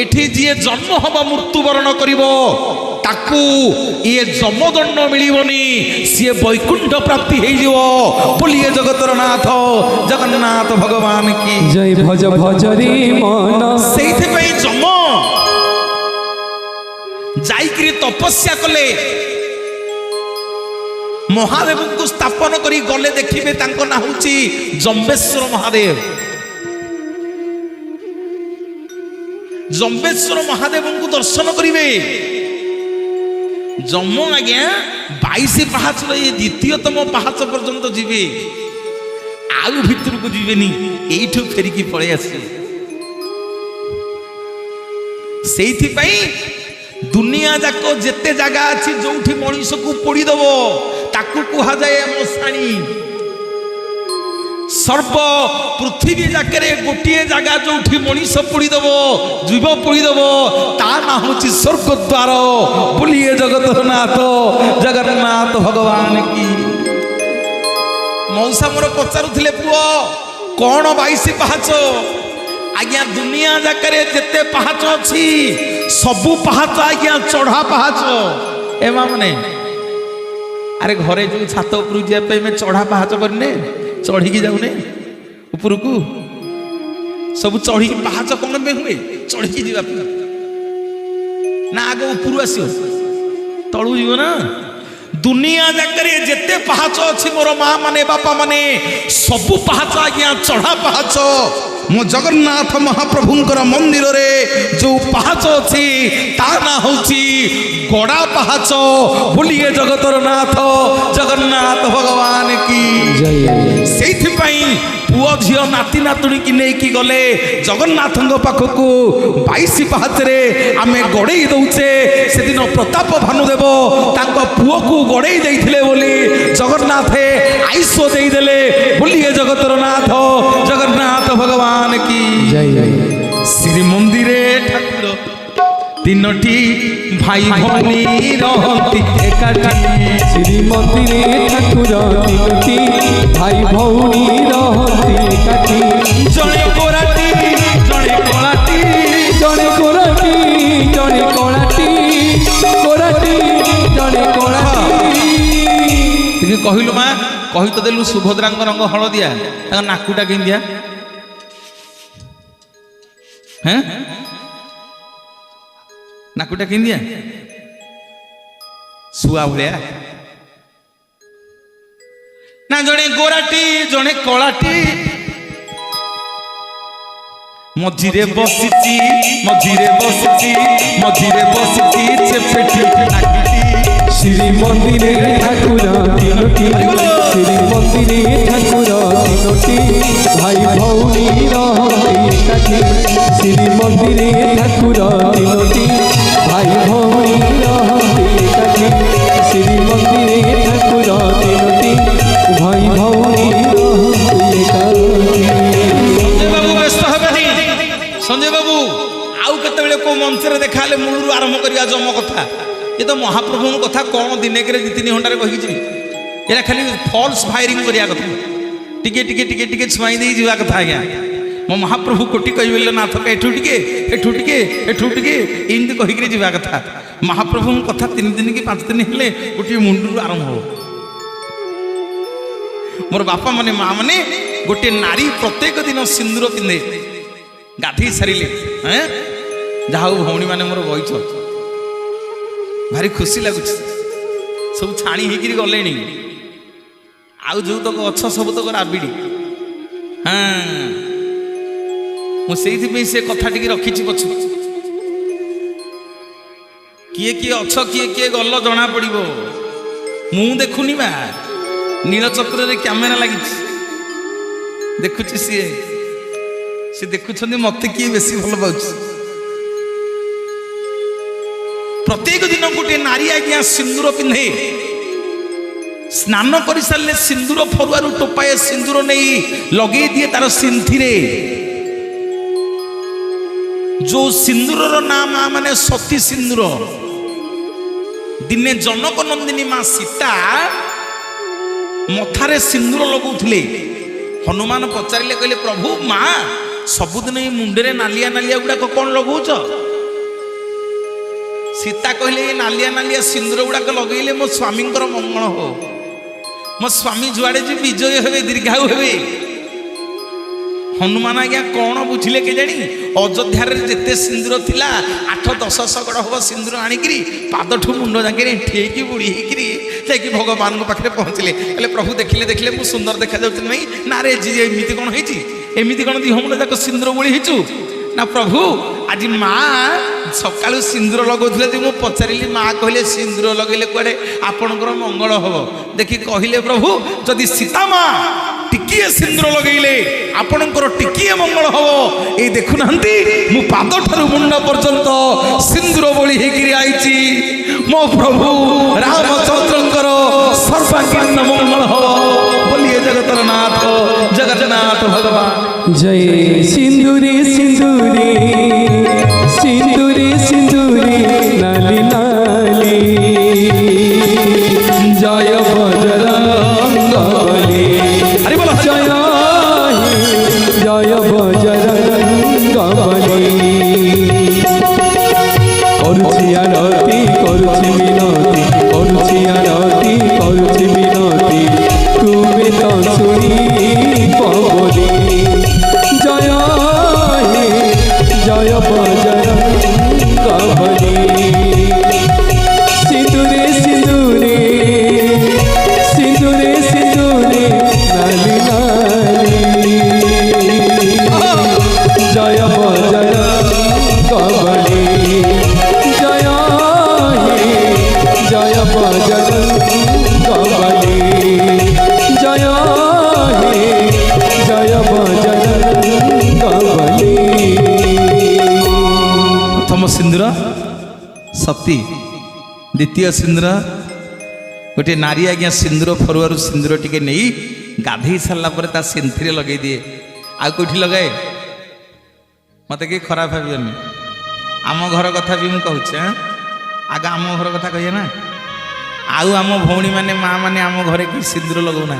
ଏଠି ଯିଏ ଜନ୍ମ ହବ ମୃତ୍ୟୁବରଣ କରିବ ତାକୁ ଇଏ ଯମଦଣ୍ଡ ମିଳିବନି, ସିଏ ବୈକୁଣ୍ଠ ପ୍ରାପ୍ତି ହେଇଯିବ। ବୋଲିଏ ଜଗତର ନାଥ ଜଗନ୍ନାଥ ଭଗବାନ କି ଜୟ। ଭଜ ଭଜରେ ମନ। ସେଇଥିପାଇଁ ଯମ ଯାଇକିରି ତପସ୍ୟା କଲେ, ମହାଦେବଙ୍କୁ ସ୍ଥାପନ କରି ଗଲେ, ଦେଖିବେ ତାଙ୍କ ନାଁ ହଉଛି ଜମ୍ବେଶ୍ୱର ମହାଦେବ। ଜମ୍ବେଶ୍ୱର ମହାଦେବଙ୍କୁ ଦର୍ଶନ କରିବେ। ଯମ ଆଜ୍ଞା 22 ପାହାଚର ଏ ଦ୍ୱିତୀୟତମ ପାହାଚ ପର୍ଯ୍ୟନ୍ତ ଯିବେ, ଆଉ ଭିତରକୁ ଯିବେନି, ଏଇଠୁ ଫେରିକି ପଳେଇ ଆସିବେ। ସେଇଥିପାଇଁ ଦୁନିଆ ଯାକ ଯେତେ ଜାଗା ଅଛି ଯୋଉଠି ମଣିଷକୁ ପୋଡ଼ିଦବ ତାକୁ କୁହାଯାଏ ମଶାଣୀ। ସର୍ବ ପୃଥିବୀ ଯାକରେ ଗୋଟିଏ ଜାଗା ଯୋଉଠି ମଣିଷ ପୋଡ଼ିଦବ, ଜୀବ ପୋଡ଼ିଦବ, ତା ନାଁ ହଉଛି ସ୍ୱର୍ଗଦ୍ୱାର। ବୋଲିଏ ଜଗତର ନାଥ ଜଗନ୍ନାଥ ଭଗବାନ କି। ମଉସା ମୋର ପଚାରୁଥିଲେ, ପୁଅ କ'ଣ 22 ପାହାଚ? ଆଜ୍ଞା ଦୁନିଆ ଯାକରେ ଯେତେ ପାହାଚ ଅଛି ସବୁ ପାହାଚ ଆଜ୍ଞା ଚଢ଼ା ପାହାଚ। ଏମା ମାନେ ଆରେ ଘରେ ଯେଉଁ ଛାତ ଉପରକୁ ଯିବା ପାଇଁ ଆମେ ଚଢ଼ା ପାହାଚ କରିନେ, ଚଢ଼ିକି ଯାଉନେ ଉପରକୁ, ସବୁ ଚଢ଼ିକି ପାହାଚ କ'ଣ ପାଇଁ ହୁଏ? ଚଢ଼ିକି ଯିବା ପାଇଁ ନା ଆଗ ଉପରୁ ଆସିବ, ତଳୁ ଯିବ ନା। ଦୁନିଆ ଯାକରେ ଯେତେ ପାହାଚ ଅଛି ମୋର ମା ମାନେ ବାପା ମାନେ, ସବୁ ପାହାଚ ଆଜ୍ଞା ଚଢ଼ା ପାହାଚ। ମୋ ଜଗନ୍ନାଥ ମହାପ୍ରଭୁଙ୍କର ମନ୍ଦିରରେ ଯେଉଁ ପାହାଚ ଅଛି ତା ନାଁ ହଉଛି ଗଡ଼ା ପାହାଚ। ବୋଲିଏ ଜଗତର ନାଥ ଜଗନ୍ନାଥ ଭଗବାନ କି। ସେଇଥିପାଇଁ ପୁଅ ଝିଅ ନାତି ନାତୁଣୀକି ନେଇକି ଗଲେ ଜଗନ୍ନାଥଙ୍କ ପାଖକୁ 22 ପାହାଚରେ ଆମେ ଗଡ଼େଇ ଦଉଛେ। ସେଦିନ ପ୍ରତାପ ଭାନୁଦେବ ତାଙ୍କ ପୁଅକୁ ଗଡ଼େଇ ଦେଇଥିଲେ ବୋଲି ଜଗନ୍ନାଥ ଆୟୁଷ ଦେଇଦେଲେ। ବୋଲିଏ ଜଗତର ନାଥ ଜଗନ୍ନାଥ ଭଗବାନ କି। ଶ୍ରୀମନ୍ଦିରେ ଠାକୁର ତିନୋଟି ଭାଇ ଭଉଣୀ ରହନ୍ତି ଏକାଠି। ଶ୍ରୀମନ୍ଦିରେ ଠାକୁର ତିନୋଟି ଭାଇ ଭଉଣୀ ରହନ୍ତି ଏକାଠି। ଜଣେ ଗୋରାଟି ଜଣେ କଳାଟି, ଜଣେ ଗୋରାଟି ଜଣେ କଳାଟି, ଗୋରାଟି ଜଣେ କଳାଟି। ଟିକେ କହିଲୁ ମା, କହି ତ ଦେଲୁ ସୁଭଦ୍ରାଙ୍କ ରଙ୍ଗ ହଳଦିଆ, ତାଙ୍କ ନାକୁଟା କେମିତିଆ? ହେଁ ନାକୁଟା କେମିତିଆ? ଶୁଆ ଭଳିଆ ନା? ଜଣେ ଗୋରାଟି ଜଣେ କଳାଟି, ମଝିରେ ବସିଛି ମଝିରେ ବସିଛି ମଝିରେ ବସିଛି ଚେପେଟି ନାକିଟି। ଶ୍ରୀମନ୍ଦିରେ ଠାକୁର ତିନୋଟି, ଶ୍ରୀମନ୍ଦିରେ ଠାକୁର ତିନୋଟି ଭାଇ ଭଉଣୀ ରହନ୍ତି ଏକାଠି। ଶ୍ରୀମନ୍ଦିରେ ଠାକୁର ତିନୋଟି ଭାଇ ଭଉଣୀ ରହନ୍ତି ଏକାଠି। ଶ୍ରୀମନ୍ଦିରେ ଠାକୁର ତିନୋଟି ଭାଇ ଭଉଣୀ ରହନ୍ତି ଏକାଠି। ସଞ୍ଜୟ ବାବୁ ବ୍ୟସ୍ତ ହେବେନି। ସଞ୍ଜୟ ବାବୁ ଆଉ କେତେବେଳେ କୋଉ ମଞ୍ଚରେ ଦେଖା ହେଲେ ମୂଳରୁ ଆରମ୍ଭ କରିବା ଯମ କଥା। ଏ ତ ମହାପ୍ରଭୁଙ୍କ କଥା କ'ଣ ଦିନେକରେ 2-3 ଘଣ୍ଟାରେ କହିକି ଯିବି? ଏଇଟା ଖାଲି ଫଲ୍ସ ଫାୟାରିଂ କରିବା କଥା, ଟିକେ ଟିକେ ଟିକେ ଟିକେ ଛୁଆଇ ଦେଇ ଯିବା କଥା। ଆଜ୍ଞା ମୋ ମହାପ୍ରଭୁ କୋଟି କହିଲେ ନାଥ ଏଠୁ ଟିକେ ଏଠୁ ଟିକେ ଏଠୁ ଟିକେ ଏମିତି କହିକିରି ଯିବା କଥା। ମହାପ୍ରଭୁଙ୍କ କଥା 3 ଦିନ କି 5 ଦିନ ହେଲେ ଗୋଟିଏ ମୁଣ୍ଡରୁ ଆରମ୍ଭ ହବ। ମୋର ବାପା ମାନେ ମା ମାନେ, ଗୋଟିଏ ନାରୀ ପ୍ରତ୍ୟେକ ଦିନ ସିନ୍ଦୁର ପିନ୍ଧେ ଗାଧେଇ ସାରିଲେ। ଯାହା ହଉ ଭଉଣୀ ମାନେ ମୋର ବଇଛ, ଭାରି ଖୁସି ଲାଗୁଛି। ସବୁ ଛାଣି ହେଇକିରି ଗଲେଣି, ଆଉ ଯେଉଁ ତକ ଅଛ ସବୁ ତକ ରାବିଡ଼ି। ମୁଁ ସେଇଥିପାଇଁ ସେ କଥା ଟିକେ ରଖିଛି ପଛ। କିଏ କିଏ ଅଛ କିଏ କିଏ ଗଲ ଜଣା ପଡ଼ିବ। ମୁଁ ଦେଖୁନି ବା, ନୀଳଚକ୍ରରେ କ୍ୟାମେରା ଲାଗିଛି, ଦେଖୁଛି ସିଏ। ସେ ଦେଖୁଛନ୍ତି ମତେ କିଏ ବେଶୀ ଭଲ ପାଉଛି। ପ୍ରତ୍ୟେକ ଦିନ ଗୋଟିଏ ନାରୀ ଆଜ୍ଞା ସିନ୍ଦୁର ପିନ୍ଧେ। ସ୍ନାନ କରିସାରିଲେ ସିନ୍ଦୁର ଫରୁଆରୁ ଟୋପାଏ ସିନ୍ଦୁର ନେଇ ଲଗେଇ ଦିଏ ତାର ସିନ୍ଥିରେ। जो सिंदूर ना माँ माने सती सिंदूर दिने जनक नंदिनी माँ सीता मथारे सिंदूर लगौले हनुमान पचारे कहले प्रभु माँ सबुदिन ये मुंडे नालिया नालिया गुड़ाक कौन लगौच सीता कहले ये नालिया नालिया सिंदूर गुड़ाक लगेले मो स्वामी मंगल हो मो स्वामी जुआड़े जी विजय हे दीर्घायु हे हनुमान आज्ञा कौन बुझिले के जानी अयोध्या जिते सिंदूर थिला 8-10 सगड़ हम सिंदूर आणिकी पादठू मुंड जाके ठेकी बुड़ी होकि भगवान पाखे पहुँचले कहले प्रभु देखिले देखिले मु सुंदर देखा जाऊँ नहीं ना रे जी एमती कौन होती एमती कौन दी मुंड जाक सिंदूर बोली होचु ना प्रभु आज माँ सकालू सिंदूर लगौले मुझे पचारि माँ कहले सिंदूर लगेले कुआडे आपणकर मंगल हम देखि कहले प्रभु जदि सीता माँ टिकिए सिंदूर लगेले आपणकर टिकिए मंगल हम ये देखुना मु पाद ठारू मुंड पर्यंत सिंदूर बोली होकर आईची मो प्रभु रामचंद्रकर सर्वांगीन मंगल हम बोलिए जगतर नाथ जगन्नाथ भगवान जय सिंदूरी सिंदूरी सिंदूरी सिंदूरी नाली नाली जय बजरंग बली अरे बोलो जय जय बजरंग बली करुछि आरती करुछि मिनती करुछि आरती करुछि मिनती तुमे तो सुनी पबली जय हे जय बजरंग बली सिंदूरे सिंदूरे सिंदूरे सिंदूरे नाली नाली जय बजरंग बली जय हे जय बजरंग बली जय हे जय बजरंग बली प्रथम सिंदूर सती द्वितीय सिंदूर गोटे नारी आज्ञा सिंदूर फरुआर सिंदूर टिके नहीं गाधे सारा पर सेंथी लगे दिए आ कौटी लगाए मत कि खराब भावियोनी आम घर कथा भी मुझे कहूँ आगे आम घर कथा कहे ना आउ आम भौणी माने माँ माने आम घरे कि सिंदूर लगौना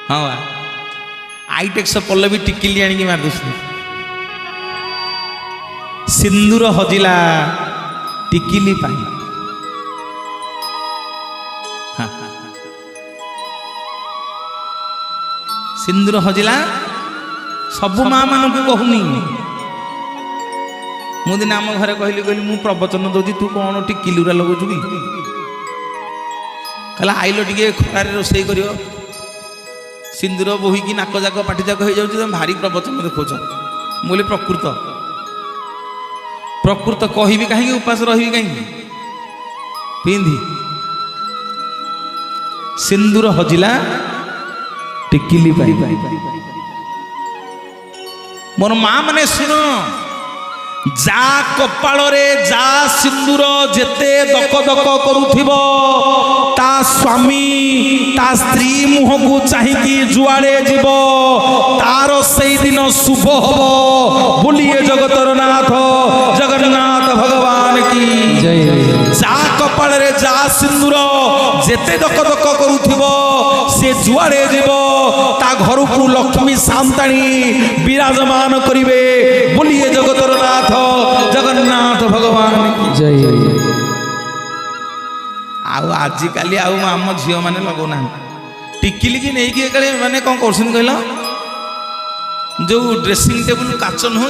हाँ वा आईटेक्स पल्लवी टिकिली आणिकी मारदे सिंदूर हजिला टिकिली पाई सिंदूर हजिला सबु माँ मान को कहूनी मुझे आम घरे कहली कहली मु प्रवचन दूसरी तू कौन टिकिलुरा लगुचु कि कहला आइल टिके खरारे रोषे कर सिंदूर बोहिकी नाक जाक पाटी जाक हो जाऊँ तुम भारी प्रवचन देखुच बोले प्रकृत प्रकृत कहबी कहीं उपास रही कहीं पिंधि सिंदूर हजिला टिकिली पाई मोर माँ माने सुन जा कपाल रे जा सिंदूर जेते दक दक करुथिबो ता स्वामी ता स्त्री मुह को चाहिकी जुआड़े जीव तार से दिन शुभ हबो बोलिए जगतर नाथ जगन्नाथ भगवान की जय जा कपाल रे जा सिंदूर जेते दक दक करुथिबो से जुआड़े जीव ता घर को लक्ष्मी सांताणी विराजमान करिवे बोलिए जगतर नाथ जगन्नाथ भगवान की जय आउ आजिकाली आउ आम झील मैंने लगौना टिकिली की नहीं कि मैंने कौन कर कहल जो ड्रेसिंग टेबुल काच नुह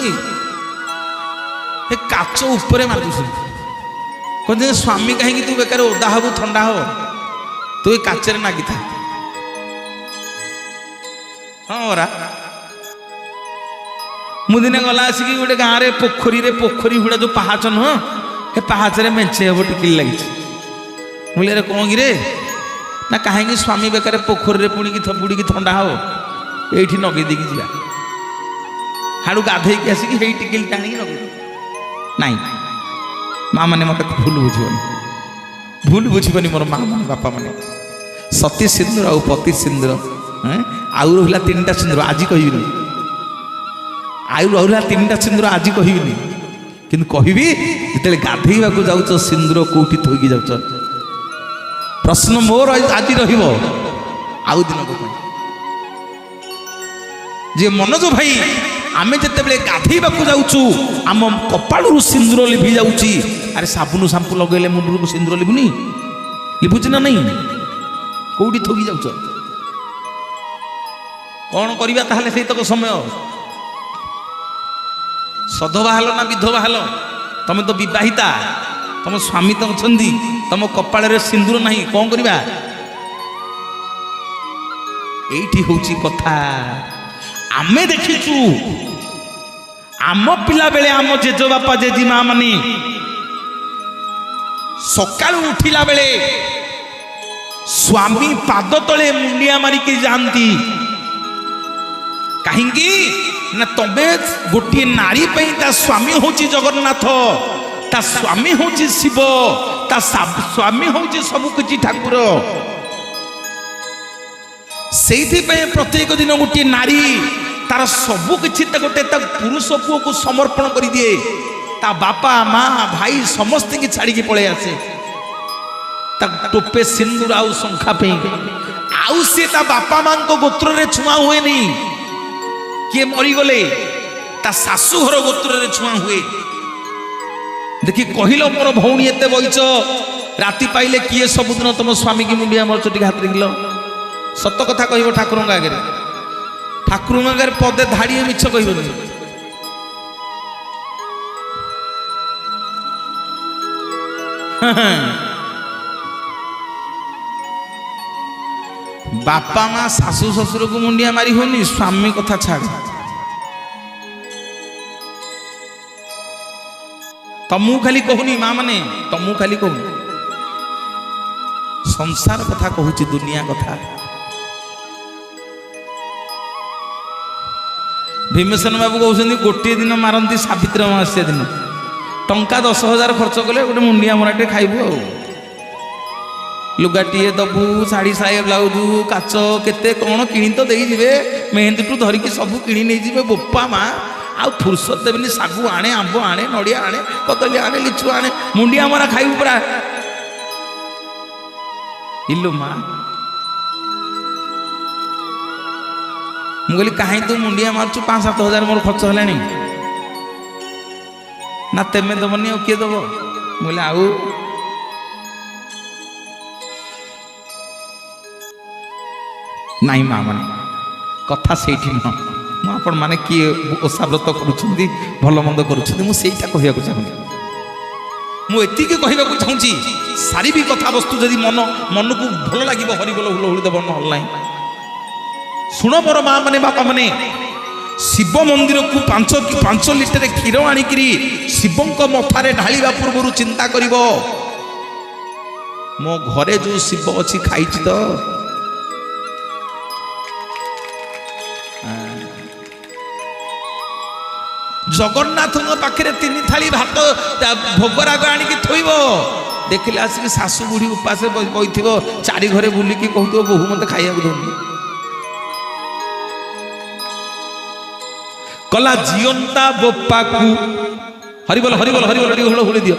काच उपरे मार कहते स्वामी कहीं तू बेकार ओदा हबू ठंडा हो तू ये काचरे नागी था हाँ रा मुदिने गला आसिक गोटे गाँव में पोखरी हुड़ा जो पहाच नुह हे पहाचरे मेचे हम टिकिली लगी बोले अरे कौन गिरे ना कहीं स्वामी बेकार पोखरी पुणी बुड़ी ठंडा हो ये नगे देकी जा हाड़ू गाधे आसिक टिकिली टाणी नगे नाई माँ मैंने मत भूल बुझे बुझीबनी मोर माँ मैंने बापा मैंने सती सिंदूर आउ पति सिंदूर आउ रहा 3टा सिंदूर आज कहबी आयु रहा 3टा सिंदूर आज कहबिनी किंतु कहबी जिते गाधेवा जाऊच सिंदूर कौटी थोकी जाऊच प्रश्न मोर आज रहिबो आउ दिन को जे मनोज भाई आमे जिते बेले गाधेवा जाऊचु आम कपाळु सिंदूर लिभि जाउची अरे साबुन शाम्पू लगेले मुंडू सिंदूर लिभुनी लिभुची ना नहीं कौटी थोकी जाउच कौन करिबा ताहले सेई तक समय सधवा हेलो ना विधवा हेलो तुम तो विवाहिता तुम स्वामी तो अच्छा तुम कपाल सिंदूर नहीं कौन करवा एठी होची कथा आमे देखिचु आम पिला बेले आम जेज बापा जेजी माँ माने सकाळु उठिला बेले स्वामी पाद तले मुंडिया मारिकी जाती कहीं ना तबे गोटे नारी ता स्वामी होची जगन्नाथ ता स्वामी होची शिव ता स्वामी होची सबु किछि ठाकुर सेठी पे प्रत्येक दिन गोटे नारी तार सबु किछि गोटे पुरुष पुओ को समर्पण कर दिए ता बापा माँ भाई समस्त की छाड़ी की पळे आसे ता टोपे सिंदूर आउ संखा पे आउ से ता बापा मां को गोत्र रे छुआ हुए नहीं किए मरीगले ता शाशु घर गोत्र रे छुआ हुए देखी कहल मोर भौणी एत बईच राति पाइले किए सबुदिन तुम स्वामी की मुंडिया मोर चोटी हाथ रिंगल सत कथा कह ठाकुर आगे ठाकुर आगे पदे धाड़िए मिछ कहबनी बापा माँ शाशु ससुर को मुंडिया मारी होनी स्वामी कथा छाड़ तमु खाली कहूनी माँ माने तमु खाली कहूनी संसार कथा कहूची दुनिया कथा भीमसेन बाबू कहते गोटे दिन मारती सावित्री अमावास्या दिन टंका 10,000 खर्च कले गोटे मुंडिया मराटे खाइबू आ लुगाटीए दबू शाढ़ी साए ब्लाउज काच केते कौन किणी तो देई जिवे मेहंदी टू धरिकी सबू किणी नहीं जिवे बोपा माँ आउ फुर्सत देबनी सागु आणे आंब आणे नड़िया आणे कदली आणे लिचु आणे मुंडिया मरा खाइबू परा इल्लो माँ मुझे कहीं तू मुंडिया मारचु 5-7 हजार मोर खर्च है ना तेमे दबनी किए दब मुझे आउ नाई माँ मैंने कथा से मुझे मैंने किए ओषा व्रत करुँच भल मंद करुँच मुझे कहवाक चाहूँगी मुझे कहवाक चाहूँगी सारी भी कथा वस्तु जदि मन मन को भल लगे हरिबोल हुलहुली देव ना शुण मोर माँ मैंने बापा मैंने शिव मंदिर को 5 लिटर क्षीर आनिकी शिव मथारे ढालिबा पूर्व चिंता कर मो घरे जो शिव अच्छी खाई तो जगन्नाथ पाखे 3 थाली भात भोगराग आनिकी थोब देखिले आसिक शाशु बुढ़ी उपास बही 4 घरे बुलिकी कहू बोहू मत खाइबा दौनी कला जीवंता बोपा को हरिबोल हरिबोल हरिबोल टी हल हुली दियो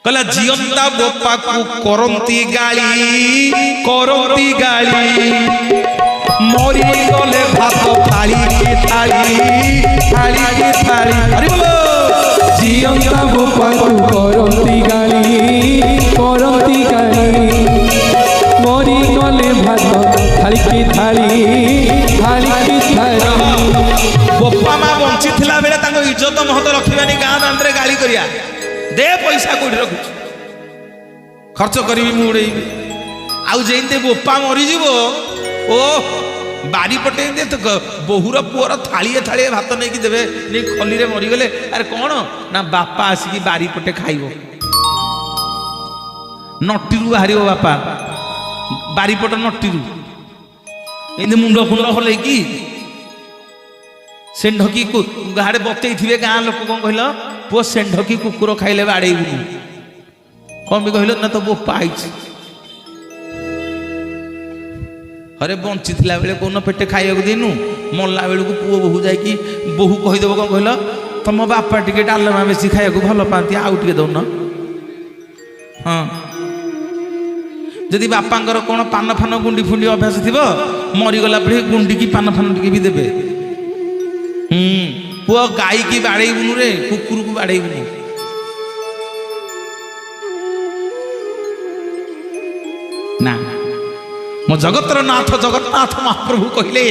कला जीवंता बोपा को करंती गाली मरी गले भात थाली के थाली थाली के थाली हरिबोल जीवंता बोपा को करंती गाली मरी गले भात थाली की थाली थाली की थाली बोपा माँ बंची थिला बेले तांको इज्जत महत रखिबानी गाँ दांडे गाली करिया दे पैसा कोठी रखुछ खर्च करी मु उड़ेबी आउ जेंते बोपा मरीजिव ओ बारी पटे तो बहुर पुअर थाड़िए थाड़िए भात नहीं कि देवे नहीं खली रे मरीगले अरे कौन ना बापा आसिकी बारी पटे खाइबो नटी बाहर बापा बारीपट नटी एमती मुंड फुंड हल कि सेंढकी गाड़े बतई थे गाँ लोक कौन कहल पुओ सेंढकी कुकुर खाइले बाड़ेबुनी कौन भी कहल ना तो बोपा आई अरे बंचीला बेले कौन पेटे खाइबा देनु मरला बेलू पुओ बोहू जाकि बोहू कहीदेव कौन कहल तुम बापा टिके डालमा बेसी खाइबा भल पाती आउ टिके दौन हाँ जदि बापांकर कौन पान फान गुंडी फुंडी अभ्यास थी मरीगला बेले गुंडी की पान फान टिके भी देवे पुओ गाई की बाड़ेबुनु रे कुकुर को बाड़ेबुनु ना मो जगतर नाथ जगन्नाथ महाप्रभु कहले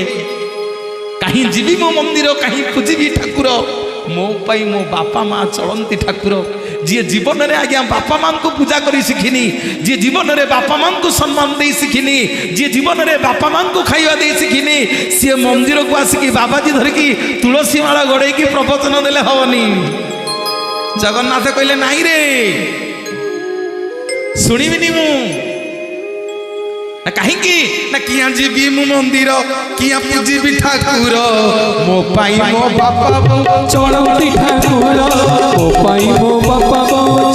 कहीं जीवी मो मंदिर कहीं पूजिबी ठाकुर मो पाई मो बापा माँ चलती ठाकुर जी जीवन में आज्ञा बापा माँ को पूजा करी शिखिनी जी जीवन में बापा माँ को सम्मान दे शिखिनी जी जीवन में बापा माँ को खाइबा दे शिखिनी सी मंदिर को आसिकी बाबाजी धरिकी तुलसी माला गड़े की प्रवचन देले हवनी जगन्नाथ कहले नाई रे शुणिबिनी मु कहीं ना किया जीवी मु मंदिर किया पूजिबी ठाकुर मो पाई मो बापा चलती ठाकुर मो पाई मो बापा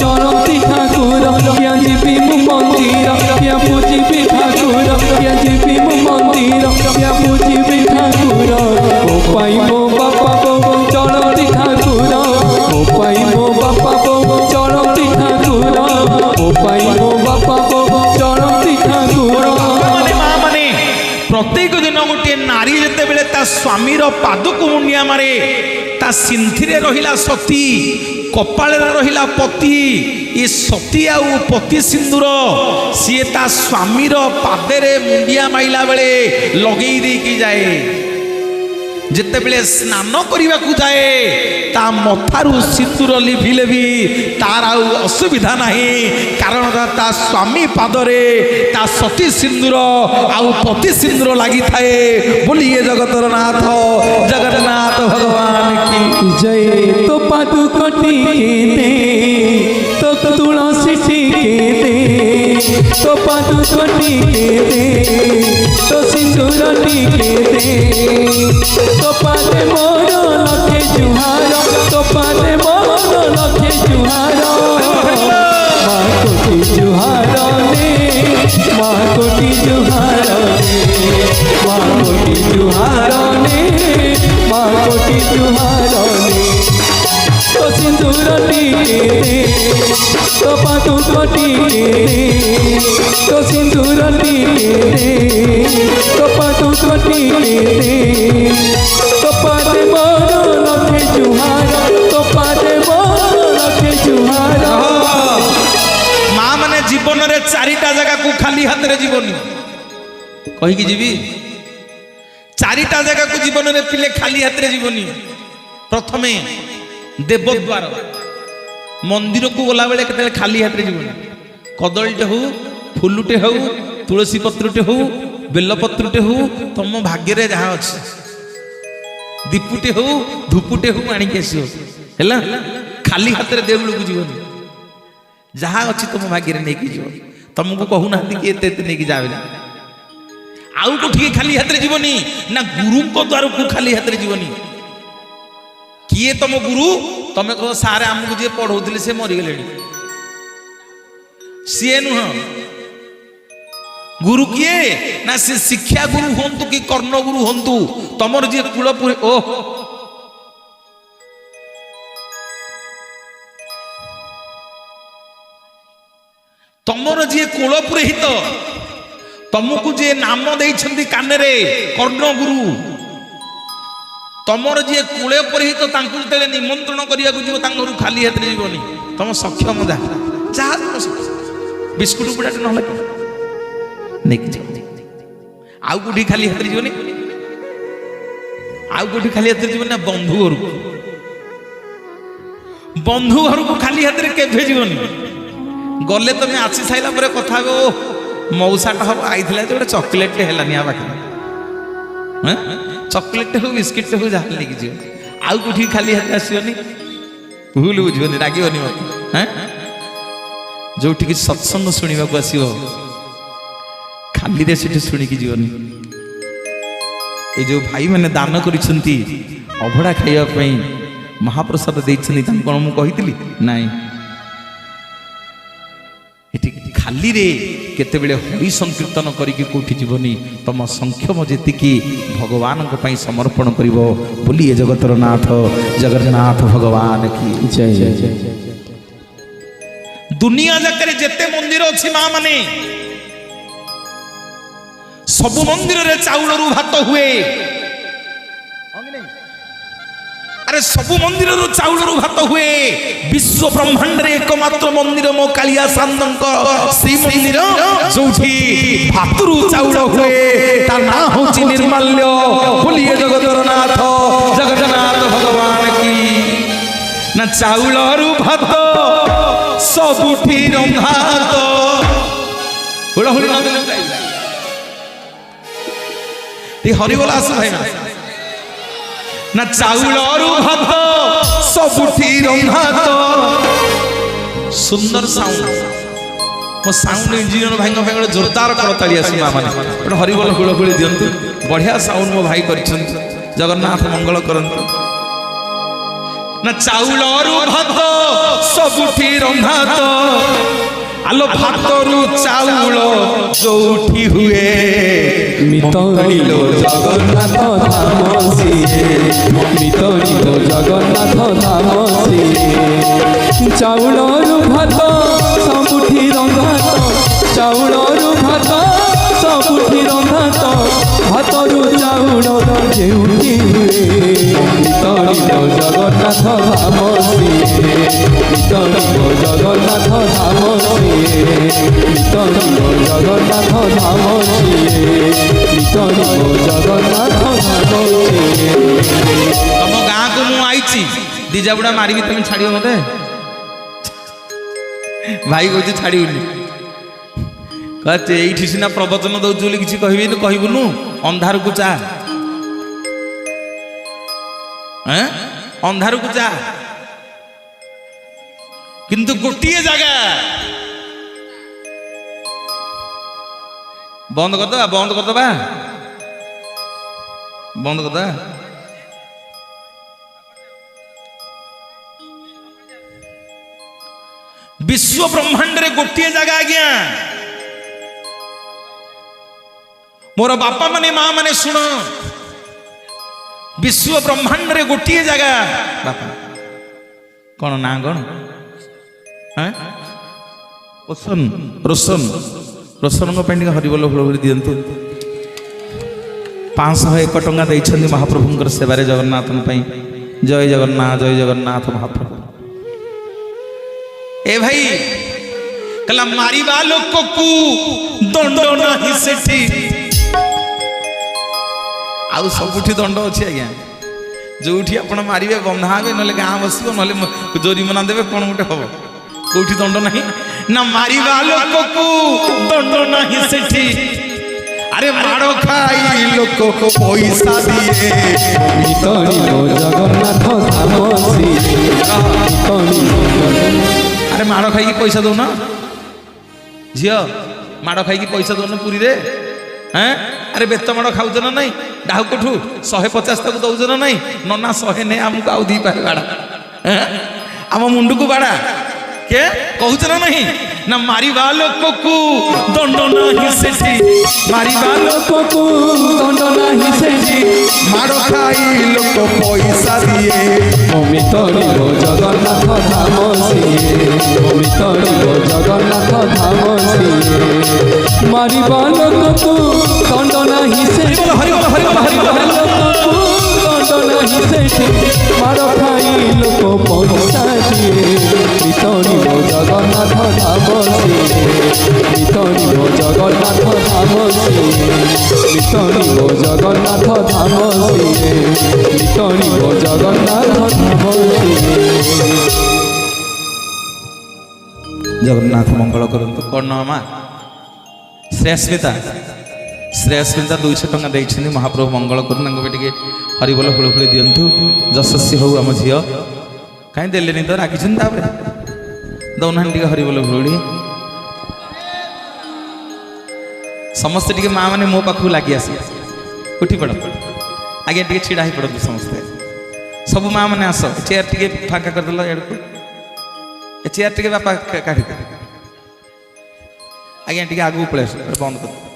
चलती ठाकुर किया जीवी मु मंदिर किया पूजिबी ठाकुर किया जीवी मु मंदिर किया पूजिबी ठाकुर मो पाई मो बापा चलती ठाकुर मो पाई मो बापा चलती ठाकुर मो पाई मो बापा चलती ठाकुर प्रत्येक दिन गोटे नारी जिते बेले ता स्वामीर पाद को मुंडिया मारे ता सिंथी रहिला सती कपाल रहिला पति ये सती आउ पति सिंदूर सी ता स्वामीर पादे मुंडिया माइला बेले लगे देकी जाए जिते बेले स्नान करने को जाए ता मथारू सिंदूर लिभिले भी तार आउ असुविधा नहीं कारण ता स्वामी पादरे ता सती सिंदूर आउ पति सिंदूर लगी थाए बोलिए जगतर नाथ जगन्नाथ भगवान की जय तो पादु कटी दे तो तुलसी के दे तो पादु कटी के दे तो सिंदूर के दे तो पादे मोर लखे जुहार तो पादे मोर लखे जुहार माँ कोटी जुहार ने माँ कोटी जुहार ने माँ कोटी जुहार ने माँ कोटी जुहार ने तो सिंदूर टीके दे तो पादु कटी दे तो सिंदूर टीके दे तो पादु कटी दे तो पादे मोर लखे जुहार तो पादे मोर लखे जुहार माँ माने जीवन रे चारिटा जगह को खाली हाथ रे जीवनी कही की जीवी चारिटा जगह को जीवन रे पिले खाली हाथ रे जीवनी प्रथमे देवद्वार मंदिर को गला बेले केते खाली हाथ रे जीवनी कदलीटे हो फुलुटे हो तुलसी पत्रटे हो बेलपत्रटे हो तुम भाग्य रे जहाँ अच्छे दीपुटे हो धूपुटे हो आणिक आसो है खाली हाथ रे देवल को जीवनी जहाँ अच्छी तुम भाग्य नहीं जीव तुमको कहूना कि एते नहीं जाए आउ को ठीक खाली हाथ रे जीवनी ना गुरु को द्वार को खाली हाथ रे जीवनी किए तुम गुरु तुम्हें कह सारे आमको जी पढ़ौले से मरीगले सी नुह गुरु किए ना से शिक्षा गुरु हूँ कि कर्ण गुरु हूँ तुमर जी कूलपुरी ओ तुमर जी कूलपुरोहित तुमको जी नाम देइछंती काने रे कर्ण गुरु तुमर जी कूले पुरोहित जो निमंत्रण करने जीव खाली हाथ में जीवनी तुम सक्षम जहाँ बिस्कुट गुड़ाटे ना आउ कौटी खाली हाथ में जीवनी आउ कौटी खाली हाथ में जीवन ना बंधु घर को खाली हाथ में केवे जीवनी गले तुम आसी सारा पर कथा मौसाटा हम आई गोटे चॉकलेट है पाखे चॉकलेट हो बिस्किट हो जहाँ लेकिन जीव आउ कौटी खाली हाथ आसनी भूल बुझे रागनी मत जो सत्संग शुणा को आसो खाली रे शुणिकी जीवनी ये जो भाई मैंने दान करिसेंती अभड़ा खाइबा महाप्रसाद देइछनी कौन मु कहितली नाई खाली रे केतेबेले हरि संकीर्तन करिके कोठी जीवनी तम संक्षम जेतिकी भगवान को पई समर्पण करिवो बोली ए जगतर नाथ जगन्नाथ भगवान की जय जय जय दुनिया जाकरे जेते मंदिर अछि मां माने सब मंदिर रे चाउल रु भात हुए अरे सब मंदिर रु चाउल रु भात हुए विश्व ब्रह्मांड रे एकमात्र मंदिर मो कालिया सानंक श्री मंदिर जोठी भात रु चाउल हुए ता ना होची निर्माल्य बोलिए जगतर नाथ जगन्नाथ भगवान की ना चाउल रु भात सबुठी रंधात हुड़ा हुड़ी ना देले गाइला ती हरि बोला आस भाई ना चाउल रु भात सबुठी रंधात सुंदर साउंड मो साउंड इंजीनियर भाई भाई जोरदार करताली आसी मां माने हरि बोल हुड़ हुड़ी दियंतु बढ़िया साउंड मो भाई करछन जगन्नाथ मंगल करंतु ना चाउल रु भात सबुठी रंधात आलो भात रु चाउल जोठी हुए मितरिलो जगन्नाथ धाम सिए मितरिलो जगन्नाथ धाम सिए चाउल रु भात सबुठी रंधात चाउल रु भात सबुठी रंधात भात रु चाउल जेउठी हुए मितरिलो जगन्नाथ धाम सिए मितरिलो जगन्नाथ धाम सिए मितरिलो जगन्नाथ धाम सिए मितरिलो जगन्नाथ धाम सिए तम गाँ को मु आईची दिजा बुड़ा मारी तुम छाड़ियो मते भाई कहते छाड़िबुनी कहते एठी सिना प्रवचन दउछु बोली किछि कहबिनु कहबुनु अंधार को जा हैं अंधार को जा किंतु गोटिए जगह बंद कर दबा बंद कर दबा बंद कर दबा विश्व ब्रह्मांड रे गोटिए जगह आज्ञा मोर बापा माने मां माने सुन विश्व ब्रह्मांड रे गोटिए जगह बापा कौन ना कौन हैं रोशन रोशन रोशन को पेंटिंग हरिबोल हुड़हुड़ी दियंतु 501 टंका देइछन्ति महाप्रभुंकर सेवारे जगन्नाथन पई जय जगन्नाथ महाप्रभु ए भाई कला मारिबा लोक को दंड नाही सेठी आउ सबुठी दंड अछि आज्ञा जोठी आपण मारिबे बंधाबे नले गां बसिबो नले जोरिमना देबे कोन गुटे हबो कोठी दंड नाही ना मारिबा लोक को दंड नाही सेठी अरे मारो खाई लोक को पैसा दिए मितरिलो जगन्नाथ धाम सिए अरे माड़ खाई पैसा दौन झील माड़ खाई पैसा दौन पुरी रे हैं अरे बेत माड़ खाऊ ना नहीं डाहु कोठू 150 तक दौज ना नहीं नना 100 ने आमको आउ दी पाए बाड़ा आम मुंडू को बाड़ा के कहूच ना नहीं ना मारिबा लोक को दंड नाही सेठी मारिबा लोक को दंड नाही सेठी माड़ खाई लोक पैसा दिए मितरिलो जगन्नाथ धाम सिए मितरिलो जगन्नाथ धाम सिए मारिबा लोक को दंड नाही सेठी हरिबोल हरिबोल हरिबोल दंड नाही सेठी माड़ खाई लोक पैसा दिए मितरिलो जगन्नाथ धाम सिए मितरिलो जगन्नाथ धाम सिए मितरिलो जगन्नाथ धाम सिए मितरिलो जगन्नाथ धाम सिए जगन्नाथ मंगल करंतु कौन नामा श्रेयस्मिता श्रेयस्मिता 200 टंका देइछन्ति महाप्रभु मंगल करन नंग बेटिके हरिबोल हुळहुळी दियंतु जसस्सी हो आम झियो काई देलेनी तो राखिछन तापरे दौनान टिके हरिबोल हुळहुळी समस्त टिके मां माने मो पाखु लागि आसी उठी पड़ आगे टिके छिड़ा ही पड़ो समस्त सब मां माने आस चेयर टिके फांका कर देला एडको चेयर टिके बापा काढी ଆଜ୍ଞା ଟିକେ ଆଗକୁ ପଳେଇ ଆସ ବନ୍ଦ କର